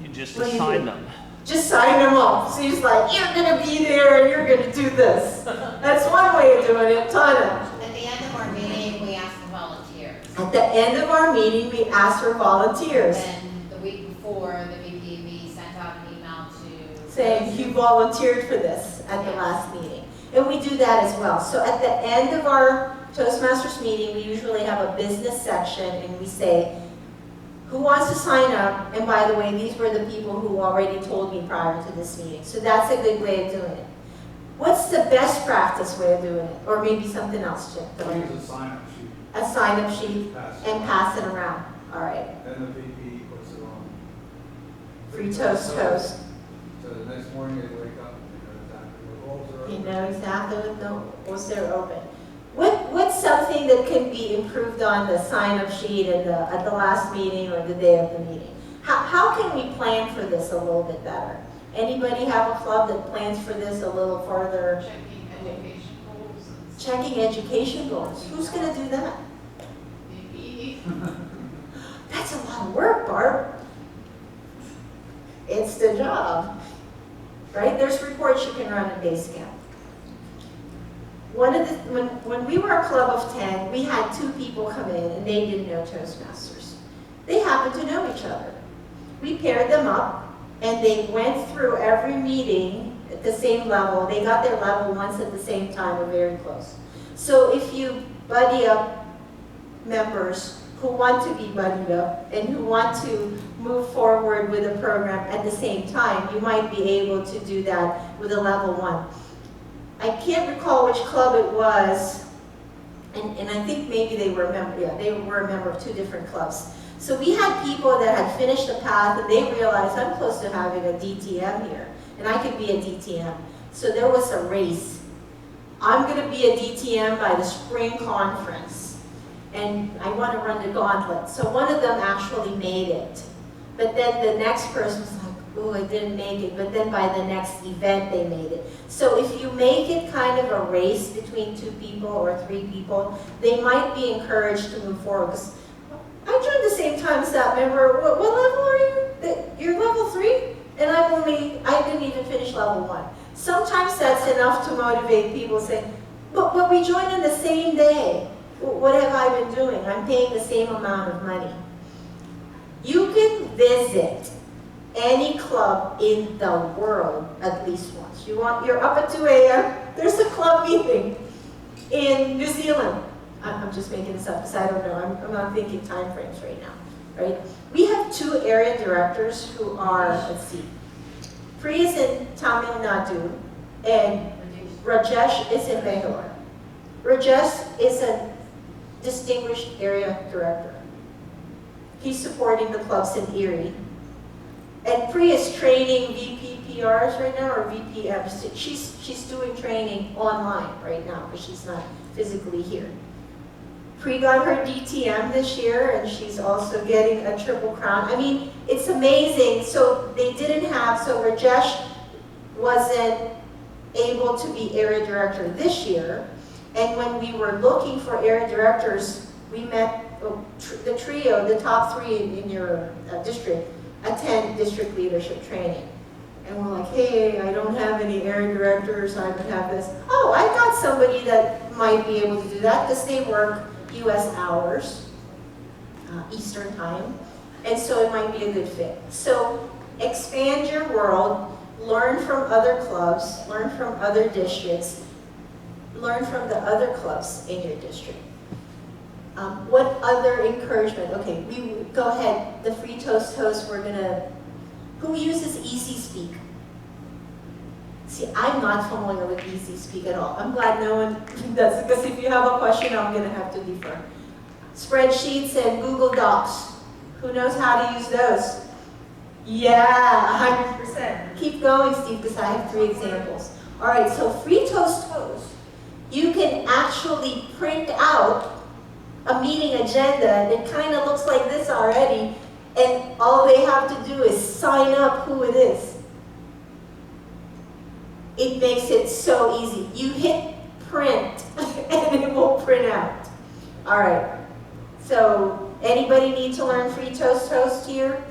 B: You just
A: What do you
B: assign
A: do?
B: them.
A: Just sign them up. So he's like, you're gonna be there and you're gonna do this. That's one way of doing it, ton of.
F: At the end of our meeting, we ask for volunteers.
A: At the end of our meeting, we ask for volunteers.
F: And the week before, the VPV sent out an email to
A: Saying you volunteered for this at the last meeting. And we do that as well. So at the end of our Toastmasters meeting, we usually have a business section and we say, who wants to sign up? And by the way, these were the people who already told me prior to this meeting. So that's a good way of doing it. What's the best practice way of doing it? Or maybe something else, Chip?
H: We use a sign-up sheet.
A: A sign-up sheet
H: Pass.
A: and pass it around. All right.
E: Then the VP puts it on.
A: Free toast toast.
E: So the next morning they wake up and
A: You
E: they know exactly what roles are open.
A: know exactly what they're open. What's something that can be improved on the sign-up sheet at the last meeting or the day of the meeting? How can we plan for this a little bit better? Anybody have a club that plans for this a little farther?
C: Checking education goals.
A: Checking education goals. Who's going to do that?
C: Maybe
A: That's a lot of work, Barb. It's the job, right? There's reports you can run in Basecamp. When we were a club of 10, we had 2 people come in and they didn't know Toastmasters. They happened to know each other. We paired them up and they went through every meeting at the same level. They got their level once at the same time, or very close. So if you buddy up members who want to be buddied up and who want to move forward with a program at the same time, you might be able to do that with a level 1. I can't recall which club it was, and I think maybe they were a member, yeah, they were a member of 2 different clubs. So we had people that had finished the path and they realized, I'm close to having a DTM here, and I could be a DTM. So there was a race. I'm going to be a DTM by the spring conference, and I want to run the gauntlet. So one of them actually made it. But then the next person was like, oh, I didn't make it. But then by the next event, they made it. So if you make it kind of a race between 2 people or 3 people, they might be encouraged to move forward. Because I joined the same time as that member. What level are you? You're level 3? And I didn't even finish level 1. Sometimes that's enough to motivate people saying, but we joined on the same day. What have I been doing? I'm paying the same amount of money. You can visit any club in the world at least once. You're up at 2 a.m., there's a club meeting in New Zealand. I'm just making this up because I don't know. I'm not thinking time frames right now, right? We have 2 area directors who are, let's see, Pri is in Tamil Nadu and Rajesh is in Bangalore. Rajesh is a distinguished area director. He's supporting the clubs in Erie. And Pri is training VPPRs right now, or VPMs. She's doing training online right now because she's not physically here. Pri got her DTM this year, and she's also getting a triple crown. I mean, it's amazing. So they didn't have, so Rajesh wasn't able to be area director this year. And when we were looking for area directors, we met the trio, the top 3 in your district, attend district leadership training. And we're like, hey, I don't have any area directors, I would have this. Oh, I got somebody that might be able to do that because they work US hours, Eastern time, and so it might be a good fit. So expand your world, learn from other clubs, learn from other districts, learn from the other clubs in your district. What other encouragement? Okay, we go ahead. The free toast host, we're gonna. Who uses Easy Speak? See, I'm not familiar with Easy Speak at all. I'm glad no one does, because if you have a question, I'm gonna have to defer. Spreadsheets and Google Docs. Who knows how to use those? Yeah, 100%. Keep going, Steve, because I have 3 examples. All right, so free toast host. You can actually print out a meeting agenda. It kind of looks like this already, and all they have to do is sign up who it is. It makes it so easy. You hit print, and it will print out. All right. So, anybody need to learn free toast host here?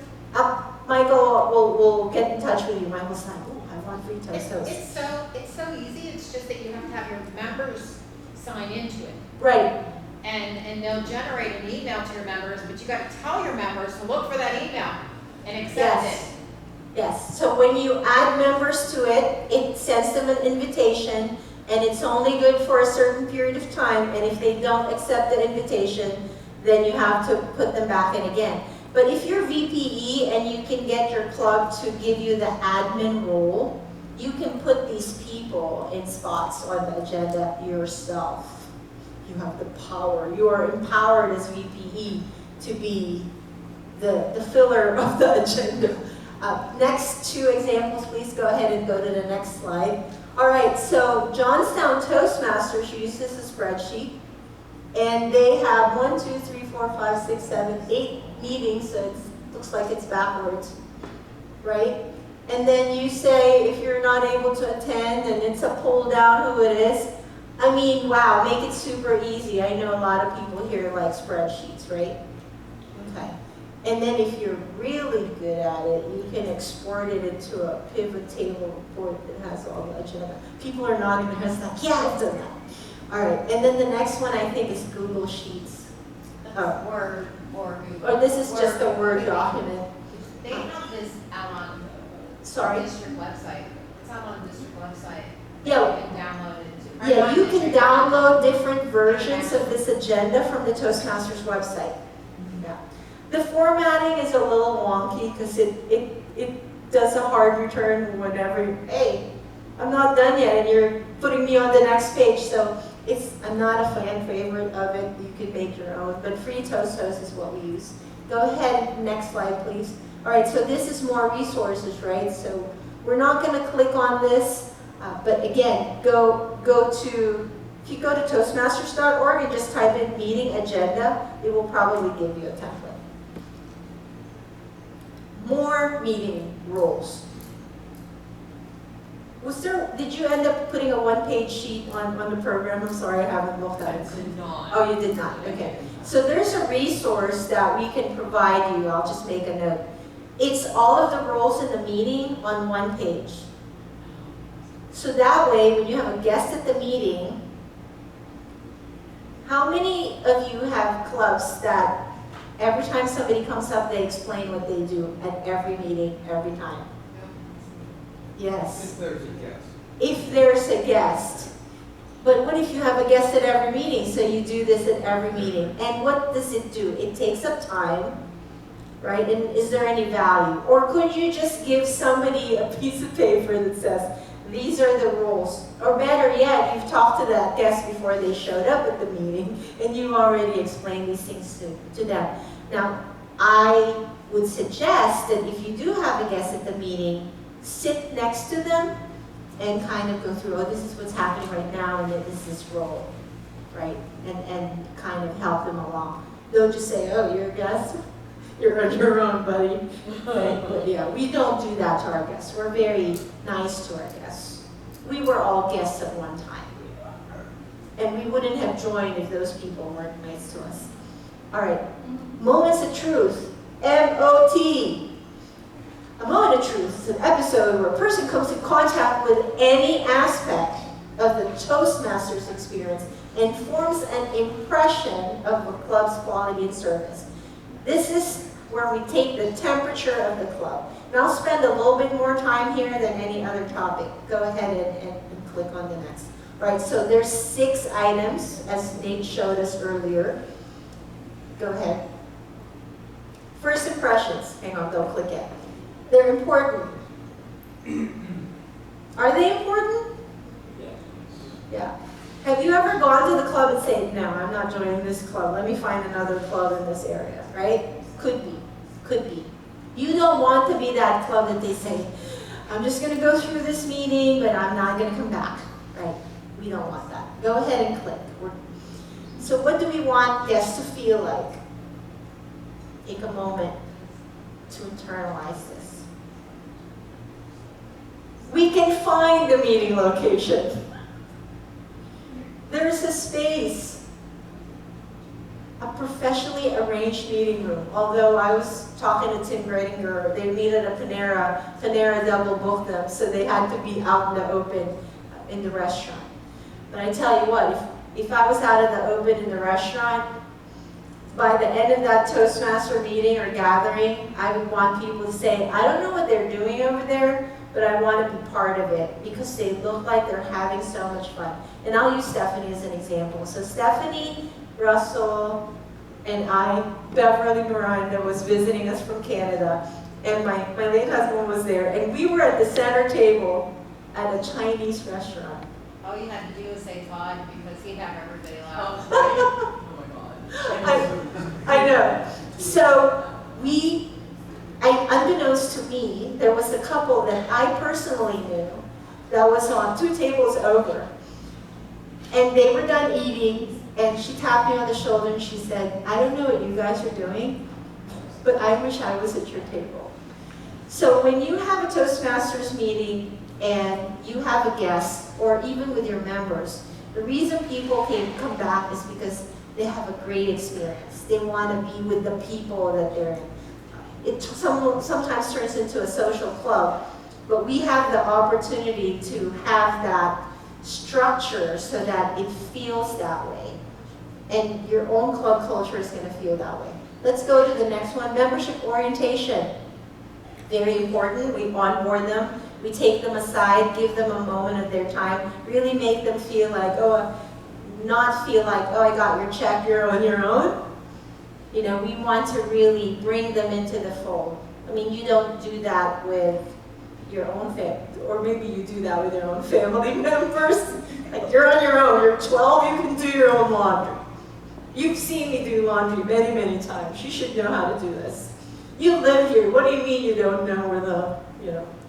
A: Michael will get in touch with you. Michael's like, oh, I want free toast host.
F: It's so easy. It's just that you have to have your members sign into it.
A: Right.
F: And they'll generate an email to your members, but you got to tell your members to look for that email and accept it.
A: Yes. So when you add members to it, it sends them an invitation, and it's only good for a certain period of time. And if they don't accept the invitation, then you have to put them back in again. But if you're VPE and you can get your club to give you the admin role, you can put these people in spots on the agenda yourself. You have the power. You are empowered as VPE to be the filler of the agenda. Next 2 examples, please go ahead and go to the next slide. All right, so Johnstown Toastmasters uses a spreadsheet, and they have 1, 2, 3, 4, 5, 6, 7, 8 meetings, so it looks like it's backwards, right? And then you say if you're not able to attend, and it's a pull down who it is. I mean, wow, make it super easy. I know a lot of people here like spreadsheets, right? And then if you're really good at it, you can export it into a pivot table report that has all the agenda. People are nodding their heads like, yeah, I've done that. All right, and then the next one I think is Google Sheets. Oh.
F: Word or Google.
A: Or this is just a Word
F: Maybe.
A: document.
F: They have this out on
A: Sorry.
F: the district website. It's out on the district website.
A: Yeah.
F: You can download it. Or
A: Yeah,
F: not
A: you can
F: district.
A: download different versions of this agenda from the Toastmasters website. Yeah. The formatting is a little wonky because it does a hard return whenever, hey, I'm not done yet and you're putting me on the next page. So I'm not a fan favorite of it. You can make your own, but Free Toast Host is what we use. Go ahead, next slide, please. All right, so this is more resources, right? So we're not going to click on this, but again, if you go to Toastmasters.org and just type in meeting agenda, it will probably give you a template. More meeting rules. Did you end up putting a one-page sheet on the program? I'm sorry, I haven't looked at it.
I: I did not.
A: Oh, you did not, okay. So there's a resource that we can provide you. I'll just make a note. It's all of the rules in the meeting on one page. So that way, when you have a guest at the meeting, how many of you have clubs that every time somebody comes up, they explain what they do at every meeting, every time? Yes.
E: If there's a guest.
A: If there's a guest. But what if you have a guest at every meeting? So you do this at every meeting. And what does it do? It takes up time, right? And is there any value? Or could you just give somebody a piece of paper that says, these are the rules? Or better yet, you've talked to that guest before they showed up at the meeting, and you've already explained these things to them. Now, I would suggest that if you do have a guest at the meeting, sit next to them and kind of go through, oh, this is what's happening right now, and this is this role, right? And kind of help them along. Don't just say, oh, you're a guest? You're on your own, buddy. But yeah, we don't do that to our guests. We're very nice to our guests. We were all guests at one time. And we wouldn't have joined if those people weren't nice to us. All right, moments of truth, MOT. A moment of truth is an episode where a person comes in contact with any aspect of the Toastmasters experience and forms an impression of the club's quality and service. This is where we take the temperature of the club. And I'll spend a little bit more time here than any other topic. Go ahead and click on the next. All right, so there's 6 items, as Nate showed us earlier. Go ahead. First impressions. Hang on, don't click it. They're important. Are they important? Yeah. Have you ever gone to the club and said, no, I'm not joining this club. Let me find another club in this area, right? Could be. Could be. You don't want to be that club that they say, I'm just going to go through this meeting, but I'm not going to come back, right? We don't want that. Go ahead and click. So what do we want guests to feel like? Take a moment to internalize this. We can find the meeting location. There's a space, a professionally arranged meeting room. Although I was talking to Tim Gredinger, they meet at a Panera. Panera double booked them, so they had to be out in the open in the restaurant. But I tell you what, if I was out in the open in the restaurant, by the end of that Toastmaster meeting or gathering, I would want people to say, I don't know what they're doing over there, but I want to be part of it because they look like they're having so much fun. And I'll use Stephanie as an example. So Stephanie, Russell, and I, Beverly Miranda was visiting us from Canada, and my late husband was there, and we were at the center table at a Chinese restaurant.
F: All you had to do was say Todd because he'd have everybody laugh.
I: Oh my god.
A: I know. So unbeknownst to me, there was a couple that I personally knew that was on 2 tables over. And they were done eating, and she tapped me on the shoulder and she said, I don't know what you guys are doing, but I wish I was at your table. So when you have a Toastmasters meeting and you have a guest, or even with your members, the reason people can come back is because they have a great experience. They want to be with the people that they're in. it sometimes turns into a social club, but we have the opportunity to have that structure so that it feels that way. And your own club culture is going to feel that way. Let's go to the next one, membership orientation. Very important, we onboard them, we take them aside, give them a moment of their time, really make them feel like, oh, not feel like, oh, I got your check, you're on your own. You know, we want to really bring them into the fold. I mean, you don't do that with your own family, or maybe you do that with your own family members. Like, you're on your own, you're 12, you can do your own laundry. You've seen me do laundry many, many times. You should know how to do this. You live here, what do you mean you don't know where the,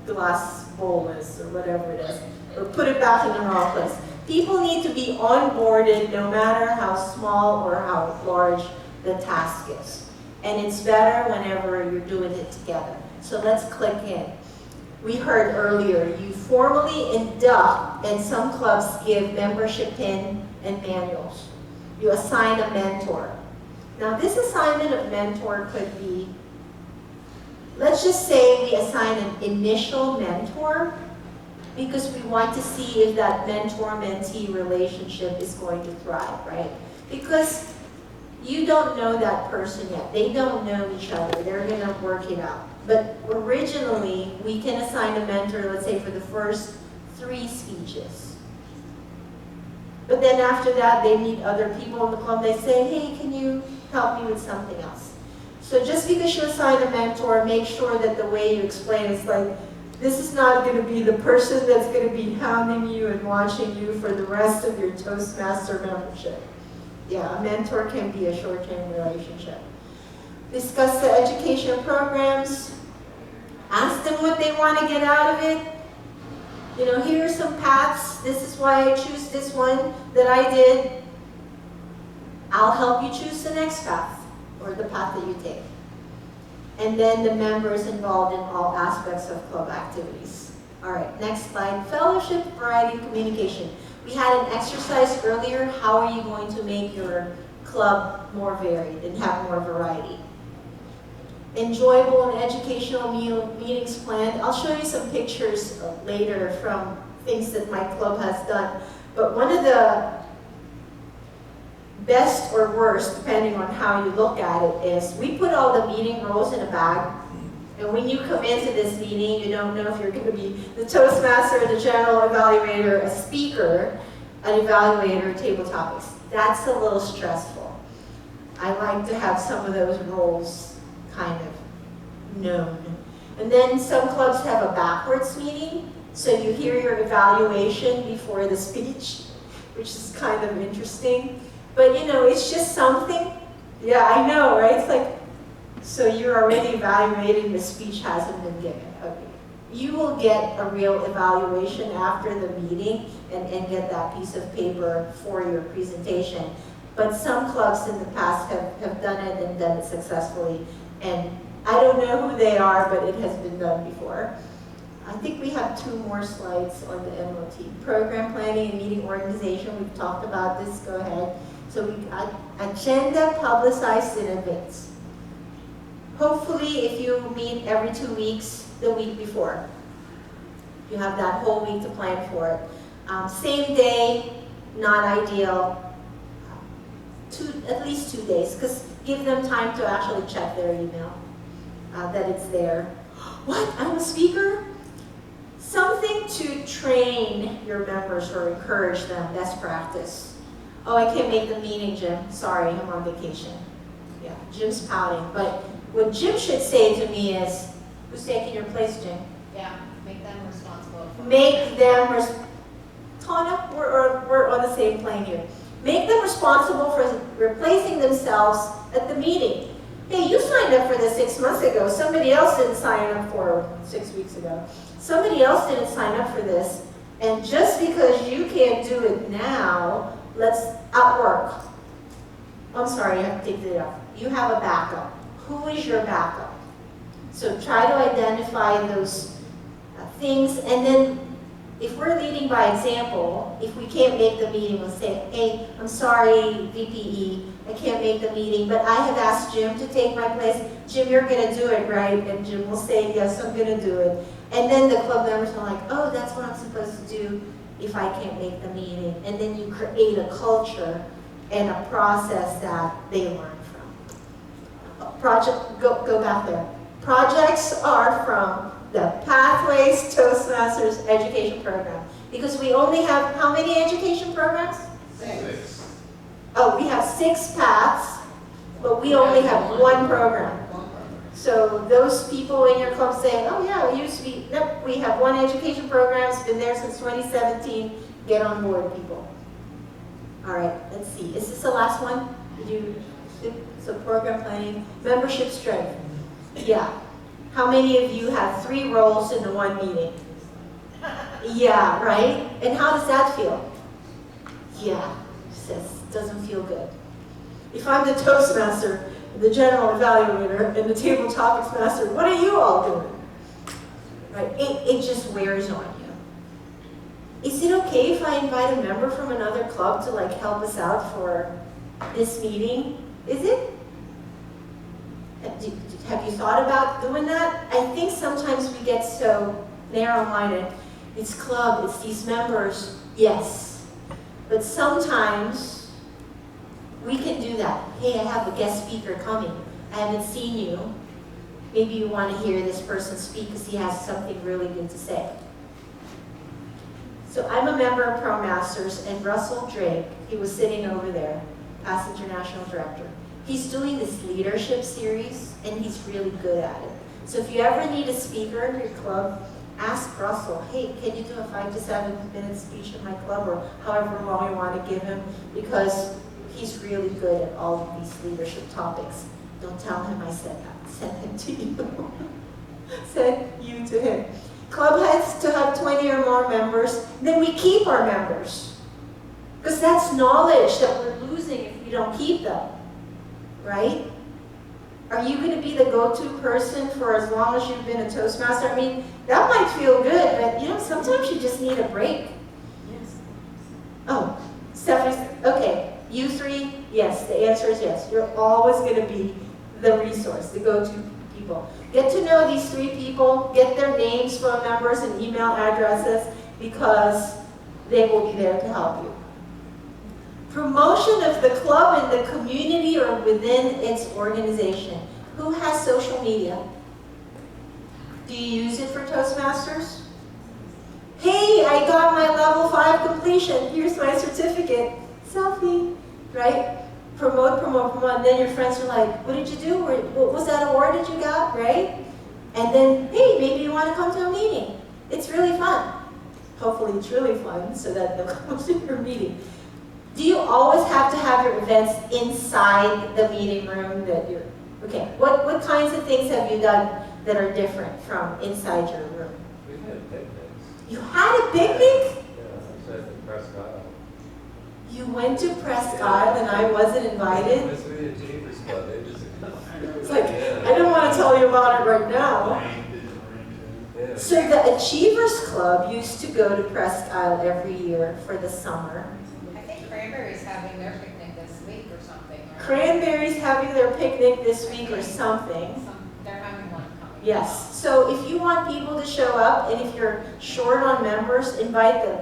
A: glass bowl is, or whatever it is, or put it back in the wrong place? People need to be onboarded no matter how small or how large the task is. And it's better whenever you're doing it together. So let's click in. We heard earlier, you formally induct, and some clubs give membership pin and manuals. You assign a mentor. Now this assignment of mentor could be, let's just say we assign an initial mentor because we want to see if that mentor-mentee relationship is going to thrive, right? Because you don't know that person yet. They don't know each other. They're going to work it out. But originally, we can assign a mentor, let's say, for the first 3 speeches. But then after that, they meet other people in the club. They say, hey, can you help me with something else? So just because you assign a mentor, make sure that the way you explain is like, this is not going to be the person that's going to be hounding you and watching you for the rest of your Toastmaster membership. Yeah, a mentor can be a short-term relationship. Discuss the education programs. Ask them what they want to get out of it. Here are some paths. This is why I choose this one that I did. I'll help you choose the next path, or the path that you take. And then the members involved in all aspects of club activities. All right, next slide. Fellowship, variety, communication. We had an exercise earlier. How are you going to make your club more varied and have more variety? Enjoyable and educational meetings planned. I'll show you some pictures later from things that my club has done. But one of the best or worst, depending on how you look at it, is we put all the meeting rules in a bag. And when you come into this meeting, you don't know if you're going to be the Toastmaster, the general evaluator, a speaker, an evaluator, table topics. That's a little stressful. I like to have some of those roles kind of known. And then some clubs have a backwards meeting, so you hear your evaluation before the speech, which is kind of interesting. But it's just something. Yeah, I know, right? It's like, so you're already evaluating, the speech hasn't been given. Okay. You will get a real evaluation after the meeting and get that piece of paper for your presentation. But some clubs in the past have done it and done it successfully. And I don't know who they are, but it has been done before. I think we have 2 more slides on the MOT. Program planning and meeting organization. We've talked about this. Go ahead. So we got agenda publicized in advance. Hopefully, if you meet every 2 weeks, the week before. You have that whole week to plan for it. Same day, not ideal. At least 2 days, because give them time to actually check their email, that it's there. What? I'm a speaker? Something to train your members or encourage them, best practice. Oh, I can't make the meeting, Jim. Sorry, I'm on vacation. Yeah, Jim's pouting. But what Jim should say to me is, who's taking your place, Jim?
F: Yeah, make them responsible for it.
A: Make them, Tana, we're on the same plane here. Make them responsible for replacing themselves at the meeting. Hey, you signed up for this 6 months ago. Somebody else didn't sign up for 6 weeks ago. Somebody else didn't sign up for this. And just because you can't do it now, let's outwork. I'm sorry, I have to take it off. You have a backup. Who is your backup? So try to identify those things, and then if we're leading by example, if we can't make the meeting, we'll say, hey, I'm sorry, VPE, I can't make the meeting, but I have asked Jim to take my place. Jim, you're gonna do it, right? And Jim will say, yes, I'm gonna do it. And then the club members are like, oh, that's what I'm supposed to do if I can't make the meeting. And then you create a culture and a process that they learn from. Go back there. Projects are from the Pathways Toastmasters Education Program. Because we only have, how many education programs?
C: 6.
A: Oh, we have 6 paths, but we only have 1 program. So those people in your club saying, oh yeah, it used to be, nope, we have 1 education program, it's been there since 2017, get on board, people. All right, let's see, is this the last one? So program planning, membership strength. Yeah. How many of you have 3 roles in the 1 meeting? Yeah, right? And how does that feel? Yeah, says, doesn't feel good. If I'm the Toastmaster, the general evaluator, and the table topics master, what are you all doing? Right? It just wears on you. Is it okay if I invite a member from another club to like help us out for this meeting? Is it? Have you thought about doing that? I think sometimes we get so narrow-minded. It's club, it's these members, yes. But sometimes we can do that. Hey, I have a guest speaker coming. I haven't seen you. Maybe you want to hear this person speak because he has something really good to say. So I'm a member of ProMasters, and Russell Drake, he was sitting over there, past international director. He's doing this leadership series, and he's really good at it. So if you ever need a speaker in your club, ask Russell, hey, can you do a 5 to 7 minute speech in my club, or however long you want to give him, because he's really good at all of these leadership topics. Don't tell him I said that. Send him to you. Send you to him. Club has to have 20 or more members. Then we keep our members. Because that's knowledge that we're losing if we don't keep them. Right? Are you going to be the go-to person for as long as you've been a Toastmaster? I mean, that might feel good, but you know, sometimes you just need a break. Yes. Oh, Stephanie's, okay. You 3, yes, the answer is yes. You're always going to be the resource, the go-to people. Get to know these 3 people, get their names, phone numbers, and email addresses, because they will be there to help you. Promotion of the club in the community or within its organization. Who has social media? Do you use it for Toastmasters? Hey, I got my level 5 completion. Here's my certificate. Selfie, right? Promote, promote, promote. And then your friends are like, what did you do? What was that award that you got, right? And then, hey, maybe you want to come to a meeting. It's really fun. Hopefully it's really fun so that they'll come to your meeting. Do you always have to have your events inside the meeting room that you're, okay, what kinds of things have you done that are different from inside your room?
E: We've had picnics.
A: You had a picnic?
E: Yeah, I was at Presque Isle.
A: You went to Presque Isle and I wasn't invited?
E: It's the Achievers Club, they just.
A: It's like, I don't want to tell you about it right now.
E: Yeah.
A: So the Achievers Club used to go to Presque Isle every year for the summer.
F: I think Cranberry's having their picnic this week or something. Right?
A: Cranberry's having their picnic this week or something.
F: They're having one coming.
A: Yes, so if you want people to show up, and if you're short on members, invite them.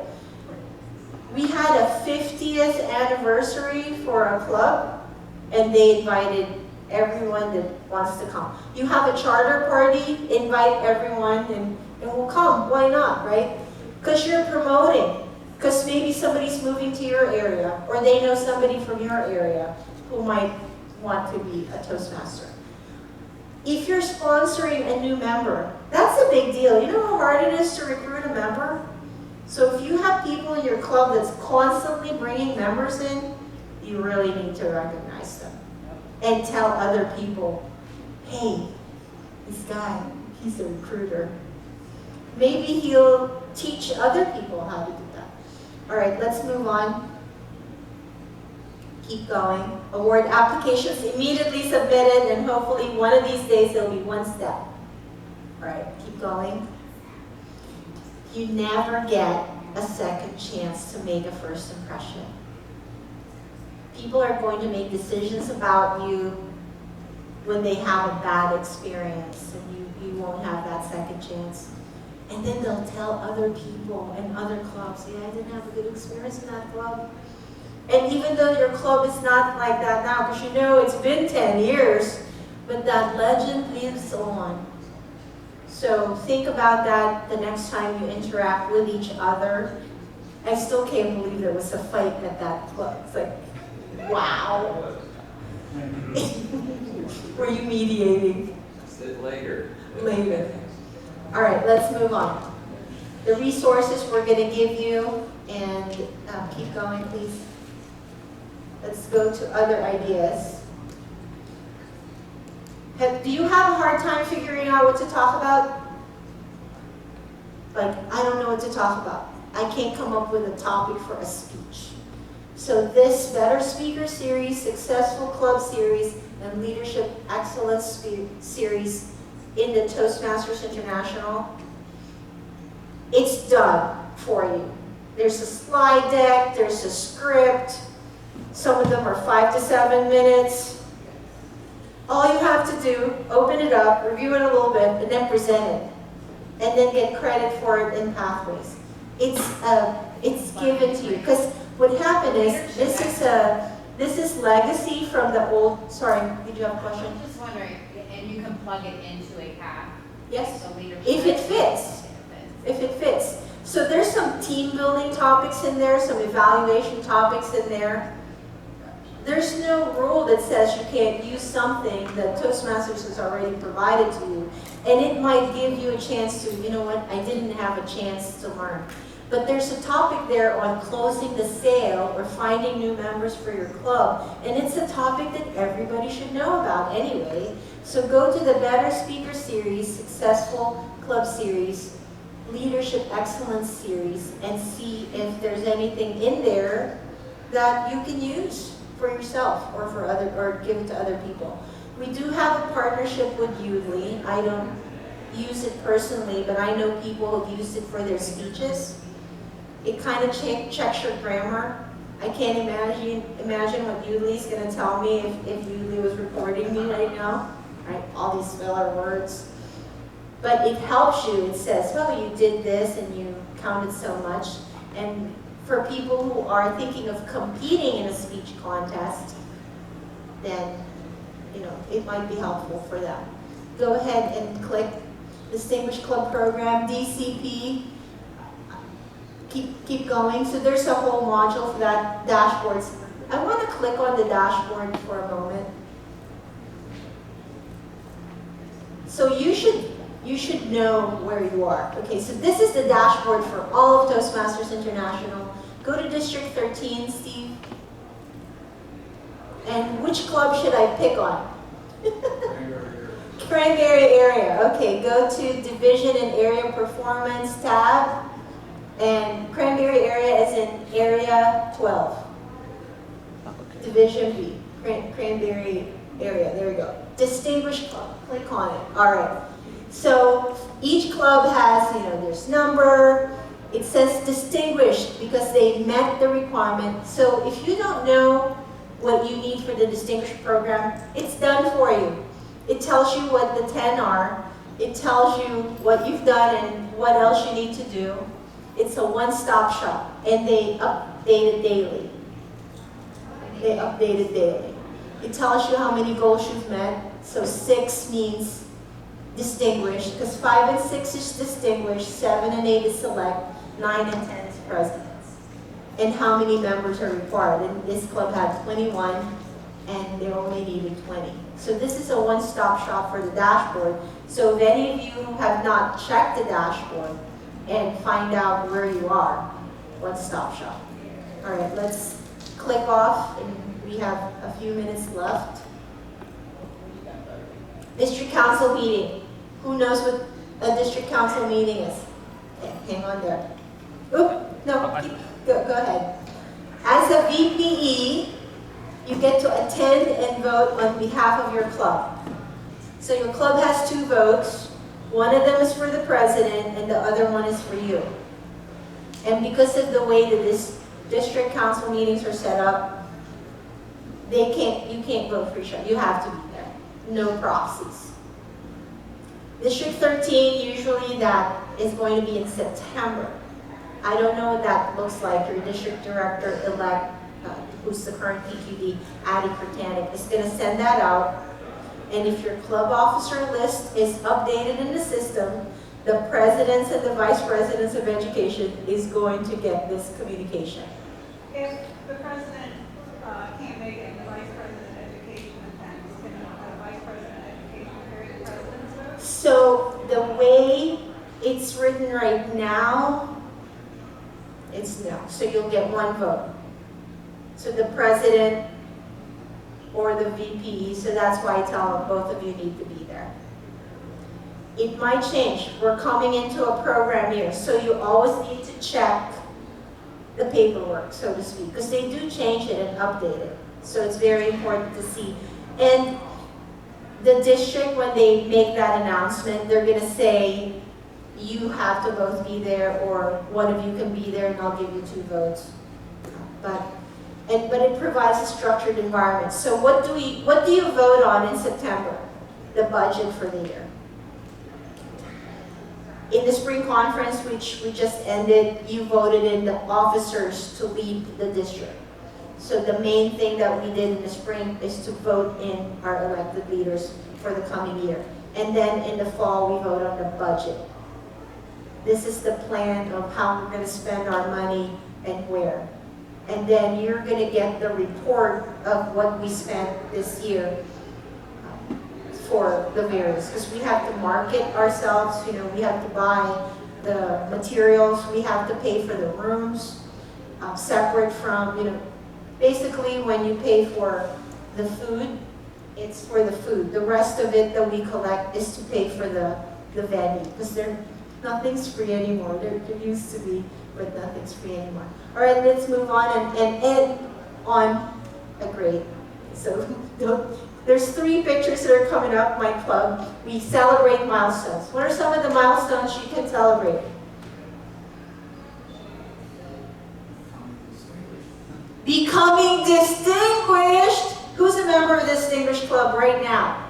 A: We had a 50th anniversary for a club, and they invited everyone that wants to come. You have a charter party, invite everyone, and we'll come. Why not, right? Because you're promoting. Because maybe somebody's moving to your area, or they know somebody from your area who might want to be a Toastmaster. If you're sponsoring a new member, that's a big deal. You know how hard it is to recruit a member? So if you have people in your club that's constantly bringing members in, you really need to recognize them. And tell other people, hey, this guy, he's a recruiter. Maybe he'll teach other people how to do that. All right, let's move on. Keep going. Award applications immediately submitted, and hopefully one of these days there'll be one step. All right, keep going. You never get a second chance to make a first impression. People are going to make decisions about you when they have a bad experience, and you won't have that second chance. And then they'll tell other people and other clubs, yeah, I didn't have a good experience in that club. And even though your club is not like that now, because you know it's been 10 years, but that legend lives on. So think about that the next time you interact with each other. I still can't believe there was a fight at that club. It's like, wow. Were you mediating?
E: Later.
A: Later. All right, let's move on. The resources we're going to give you, and keep going, please. Let's go to other ideas. Do you have a hard time figuring out what to talk about? Like, I don't know what to talk about. I can't come up with a topic for a speech. So this Better Speaker Series, Successful Club Series, and Leadership Excellence Series in the Toastmasters International, it's done for you. There's a slide deck, there's a script. Some of them are 5 to 7 minutes. All you have to do, open it up, review it a little bit, and then present it. And then get credit for it in Pathways. It's given to you. Because what happened is, this is legacy from the old, sorry, did you have a question?
F: I'm just wondering, and you can plug it into a path?
A: Yes,
F: So leadership.
A: if it fits. If it fits. So there's some team building topics in there, some evaluation topics in there. There's no rule that says you can't use something that Toastmasters has already provided to you. And it might give you a chance to, you know what, I didn't have a chance to learn. But there's a topic there on closing the sale or finding new members for your club. And it's a topic that everybody should know about anyway. So go to the Better Speaker Series, Successful Club Series, Leadership Excellence Series, and see if there's anything in there that you can use for yourself or for other, or give it to other people. We do have a partnership with Udly. I don't use it personally, but I know people who've used it for their speeches. It kind of checks your grammar. I can't imagine what Udly's going to tell me if Udly was recording me right now. Right? All these filler words. But it helps you. It says, well, you did this and you counted so much. And for people who are thinking of competing in a speech contest, then it might be helpful for them. Go ahead and click Distinguished Club Program, DCP. Keep going. So there's a whole module for that, dashboards. I want to click on the dashboard for a moment. So you should know where you are. Okay, so this is the dashboard for all of Toastmasters International. Go to District 13, Steve. And which club should I pick on? Cranberry area. Okay, go to Division and Area Performance tab. And Cranberry area is in Area 12.
B: Okay.
A: Division B. Cranberry area. There we go. Distinguished club. Click on it. All right. So each club has, there's number. It says distinguished because they met the requirement. So if you don't know what you need for the distinguished program, it's done for you. It tells you what the 10 are. It tells you what you've done and what else you need to do. It's a one-stop shop, and they update it daily. They update it daily. It tells you how many goals you've met. So 6 means distinguished, because 5 and 6 is distinguished, 7 and 8 is select, 9 and 10 is presidents. And how many members are required. And this club had 21, and they only needed 20. So this is a one-stop shop for the dashboard. So if any of you have not checked the dashboard and find out where you are, one-stop shop. All right, let's click off, and we have a few minutes left. District Council meeting. Who knows what a District Council meeting is? Okay, hang on there. Oop, no, go ahead. As a VPE, you get to attend and vote on behalf of your club. So your club has 2 votes. One of them is for the president and the other one is for you. And because of the way that this district council meetings are set up, you can't vote for each other. You have to be there. No proxies. District 13, usually that is going to be in September. I don't know what that looks like. Your district director-elect, who's the current PQD, Addie Kurtanik, is going to send that out. And if your club officer list is updated in the system, the presidents and the vice presidents of education is going to get this communication.
G: If the president can't make it, the vice president of education attends, can the vice president of education carry the president's vote?
A: So the way it's written right now, it's no. So you'll get one vote. So the president or the VP, so that's why I tell them both of you need to be there. It might change. We're coming into a program year, so you always need to check the paperwork, so to speak, because they do change it and update it. So it's very important to see. And the district, when they make that announcement, they're going to say, you have to both be there, or one of you can be there, and I'll give you 2 votes. But it provides a structured environment. So what do you vote on in September? The budget for the year. In the spring conference, which we just ended, you voted in the officers to lead the district. So the main thing that we did in the spring is to vote in our elected leaders for the coming year. And then in the fall, we vote on the budget. This is the plan of how we're going to spend our money and where. And then you're going to get the report of what we spent this year for the various, because we have to market ourselves, we have to buy the materials, we have to pay for the rooms, separate from, basically when you pay for the food, it's for the food. The rest of it that we collect is to pay for the venue, because nothing's free anymore. There used to be, but nothing's free anymore. All right, let's move on and end on a grade. So there's 3 pictures that are coming up, my club. We celebrate milestones. What are some of the milestones you can celebrate? Becoming distinguished. Who's a member of the Distinguished Club right now?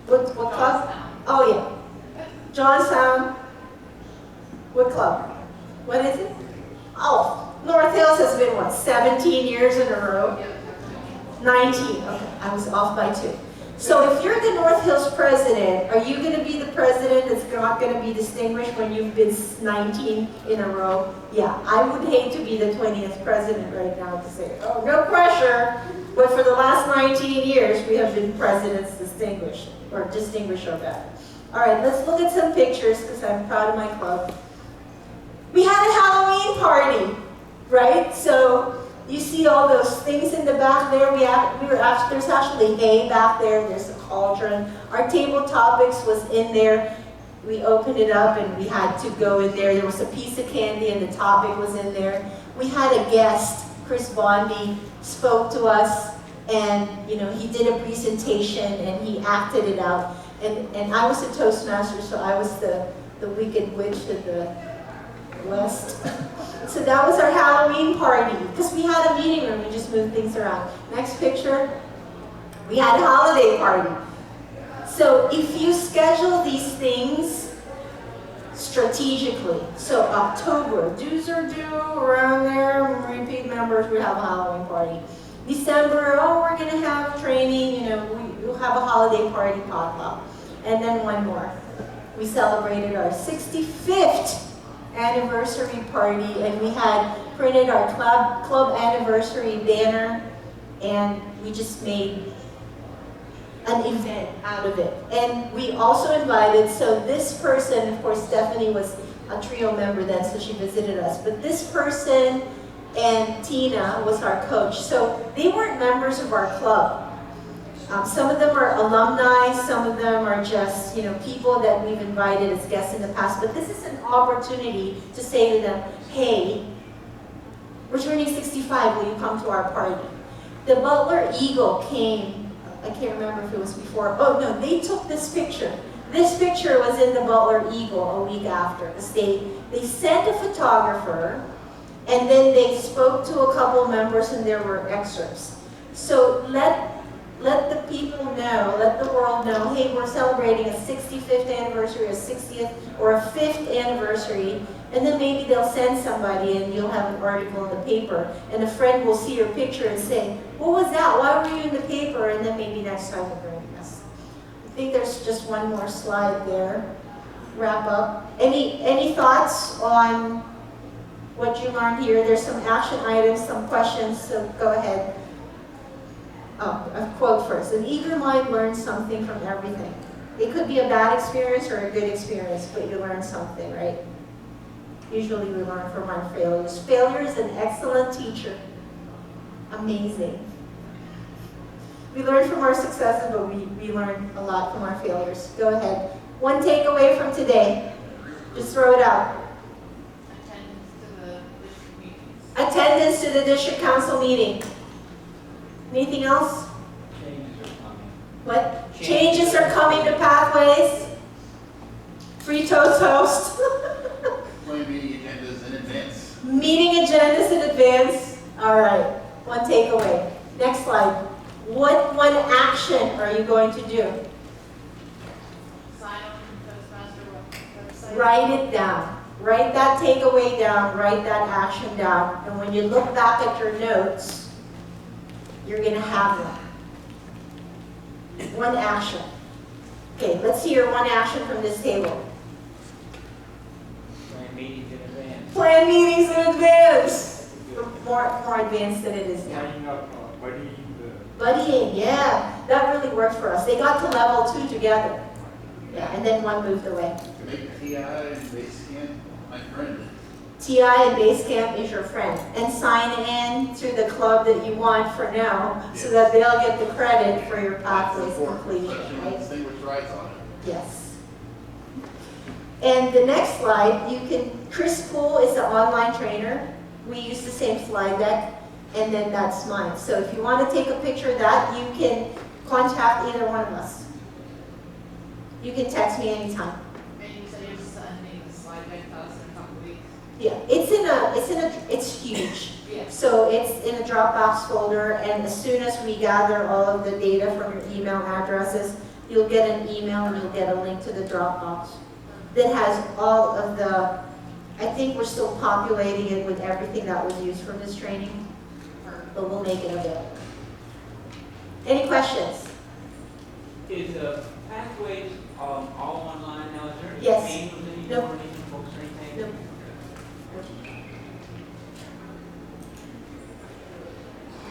A: What club? Oh yeah. Johnstown. What club? What is it? Oh, North Hills has been, 17 years in a row? 19. Okay, I was off by 2. So if you're the North Hills president, are you going to be the president that's not going to be distinguished when you've been 19 in a row? Yeah, I would hate to be the 20th president right now to say, oh, no pressure. But for the last 19 years, we have been presidents distinguished, or distinguished or better. All right, let's look at some pictures because I'm proud of my club. We had a Halloween party, right? So you see all those things in the back there. There's actually hay back there. There's a cauldron. Our table topics was in there. We opened it up and we had to go in there. There was a piece of candy and the topic was in there. We had a guest, Chris Bondi, spoke to us and he did a presentation and he acted it out. And I was a Toastmaster, so I was the wicked witch of the West. So that was our Halloween party, because we had a meeting room, we just moved things around. Next picture, we had a holiday party. So if you schedule these things strategically, so October, dues are due around there, repeat members, we have a Halloween party. December, we're going to have training, we'll have a holiday party potluck. And then one more. We celebrated our 65th anniversary party, and we had printed our club anniversary banner, and we just made an event out of it. And we also invited, so this person, of course, Stephanie was a trio member then, so she visited us, but this person and Tina was our coach. So they weren't members of our club. Some of them are alumni, some of them are just, people that we've invited as guests in the past. But this is an opportunity to say to them, hey, we're turning 65, will you come to our party? The Butler Eagle came I can't remember if it was before. Oh no, they took this picture. This picture was in the Butler Eagle a week after. Because they sent a photographer, and then they spoke to a couple members, and there were excerpts. So let the people know, let the world know, hey, we're celebrating a 65th anniversary, a 60th, or a 5th anniversary, and then maybe they'll send somebody and you'll have an article in the paper, and a friend will see your picture and say, what was that? Why were you in the paper? And then maybe next time you'll bring us. I think there's just one more slide there. Wrap up. Any thoughts on what you learned here? There's some action items, some questions, so go ahead. Oh, a quote first. An eager mind learns something from everything. It could be a bad experience or a good experience, but you learn something, right? Usually we learn from our failures. Failure is an excellent teacher. Amazing. We learn from our successes, but we learn a lot from our failures. Go ahead. One takeaway from today. Just throw it out. Attendance to the district council meeting. Anything else?
E: Changes are coming.
A: What? Changes are coming to Pathways. Free toast host.
J: Plan meeting agendas in advance.
A: Meeting agendas in advance. All right. One takeaway. Next slide. What one action are you going to do?
C: Sign up for Toastmaster website.
A: Write it down. Write that takeaway down. Write that action down. And when you look back at your notes, you're going to have them. One action. Okay, let's hear one action from this table.
E: Plan meetings in advance.
A: Plan meetings in advance. More advanced than it is now.
H: Signing up, buddy,
A: Buddying, yeah, that really worked for us. They got to level 2 together. Yeah, and then one moved away.
J: To make TI and Basecamp my friend.
A: TI and Basecamp is your friend. And sign in to the club that you want for now, so that they'll get the credit for your pathways completion, right?
J: Distinguished rights on it.
A: Yes. And the next slide, Chris Poole is the online trainer. We use the same slide deck, and then that's mine. So if you want to take a picture of that, you can contact either one of us. You can text me anytime.
C: And you said you're sending the slide deck to us in a couple weeks.
A: Yeah, it's huge.
C: Yeah.
A: So it's in a Dropbox folder, and as soon as we gather all of the data from your email addresses, you'll get an email and you'll get a link to the Dropbox that has all of the, I think we're still populating it with everything that was used from this training, but we'll make it available. Any questions?
E: Is Pathways all online now? Is there any
A: Yes.
E: games that you
A: Nope.
E: or anything, books or anything?
A: Nope.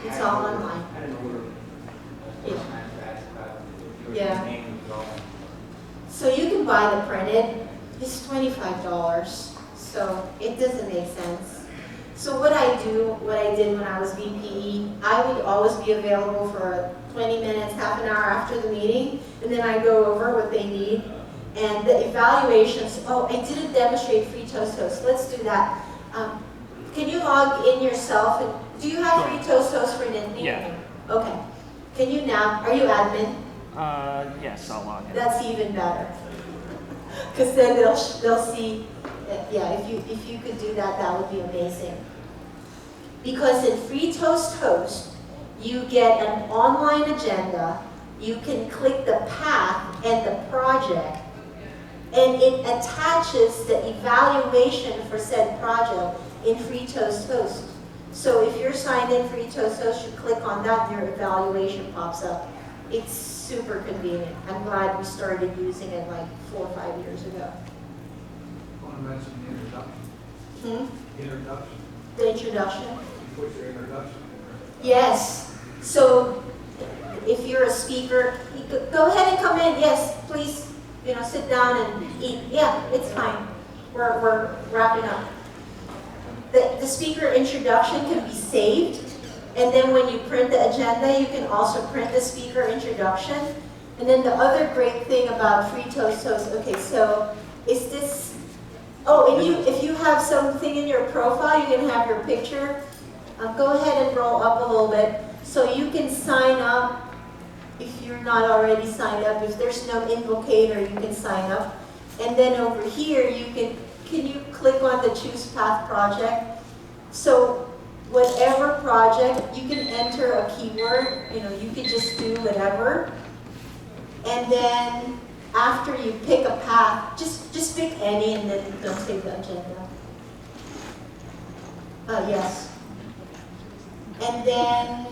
A: It's all online.
E: I don't know where.
A: Yeah.
E: Your
A: Yeah.
E: name was all.
A: So you can buy the printed, it's $25, so it doesn't make sense. So what I did when I was VPE, I would always be available for 20 minutes, half an hour after the meeting, and then I go over what they need. And the evaluations, oh, I didn't demonstrate free toast host, let's do that. Can you log in yourself? And do you have free toast host for Nittany?
B: Yeah.
A: Okay. Can you now, are you admin?
B: Yes, I'll log in.
A: That's even better. Because then they'll see, yeah, if you could do that, that would be amazing. Because in Free Toast Host, you get an online agenda, you can click the path and the project, and it attaches the evaluation for said project in Free Toast Host. So if you're signed in Free Toast Host, you click on that and your evaluation pops up. It's super convenient. I'm glad we started using it like 4 or 5 years ago.
E: I want to mention the introduction. Introduction.
A: The introduction?
E: You put your introduction in there.
A: Yes. So if you're a speaker, go ahead and come in. Yes, please, sit down and eat. Yeah, it's fine. We're wrapping up. The speaker introduction can be saved. And then when you print the agenda, you can also print the speaker introduction. And then the other great thing about Free Toast Host, okay, so is this, oh, and if you have something in your profile, you can have your picture. Go ahead and roll up a little bit. So you can sign up if you're not already signed up. If there's no invocator, you can sign up. And then over here, can you click on the Choose Path project? So whatever project, you can enter a keyword, you can just do whatever. And then after you pick a path, just pick any and then don't save the agenda. Yes. And then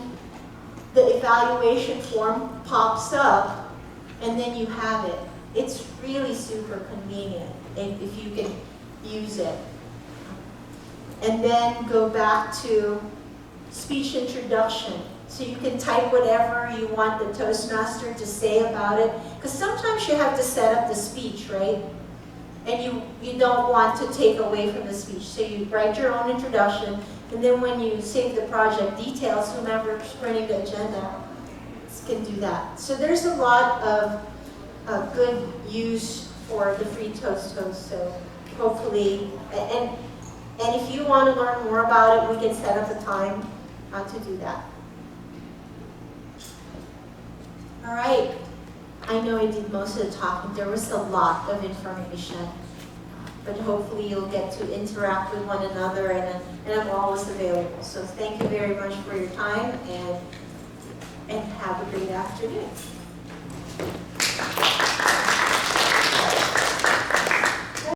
A: the evaluation form pops up and then you have it. It's really super convenient if you can use it. And then go back to speech introduction. So you can type whatever you want the Toastmaster to say about it. Because sometimes you have to set up the speech, right? And you don't want to take away from the speech. So you write your own introduction, and then when you save the project details, whomever's running the agenda can do that. So there's a lot of good use for the free Toast Host. So hopefully, and if you want to learn more about it, we can set up a time to do that. All right. I know I did most of the talking. There was a lot of information, but hopefully you'll get to interact with one another, and I'm always available. So thank you very much for your time, and have a great afternoon.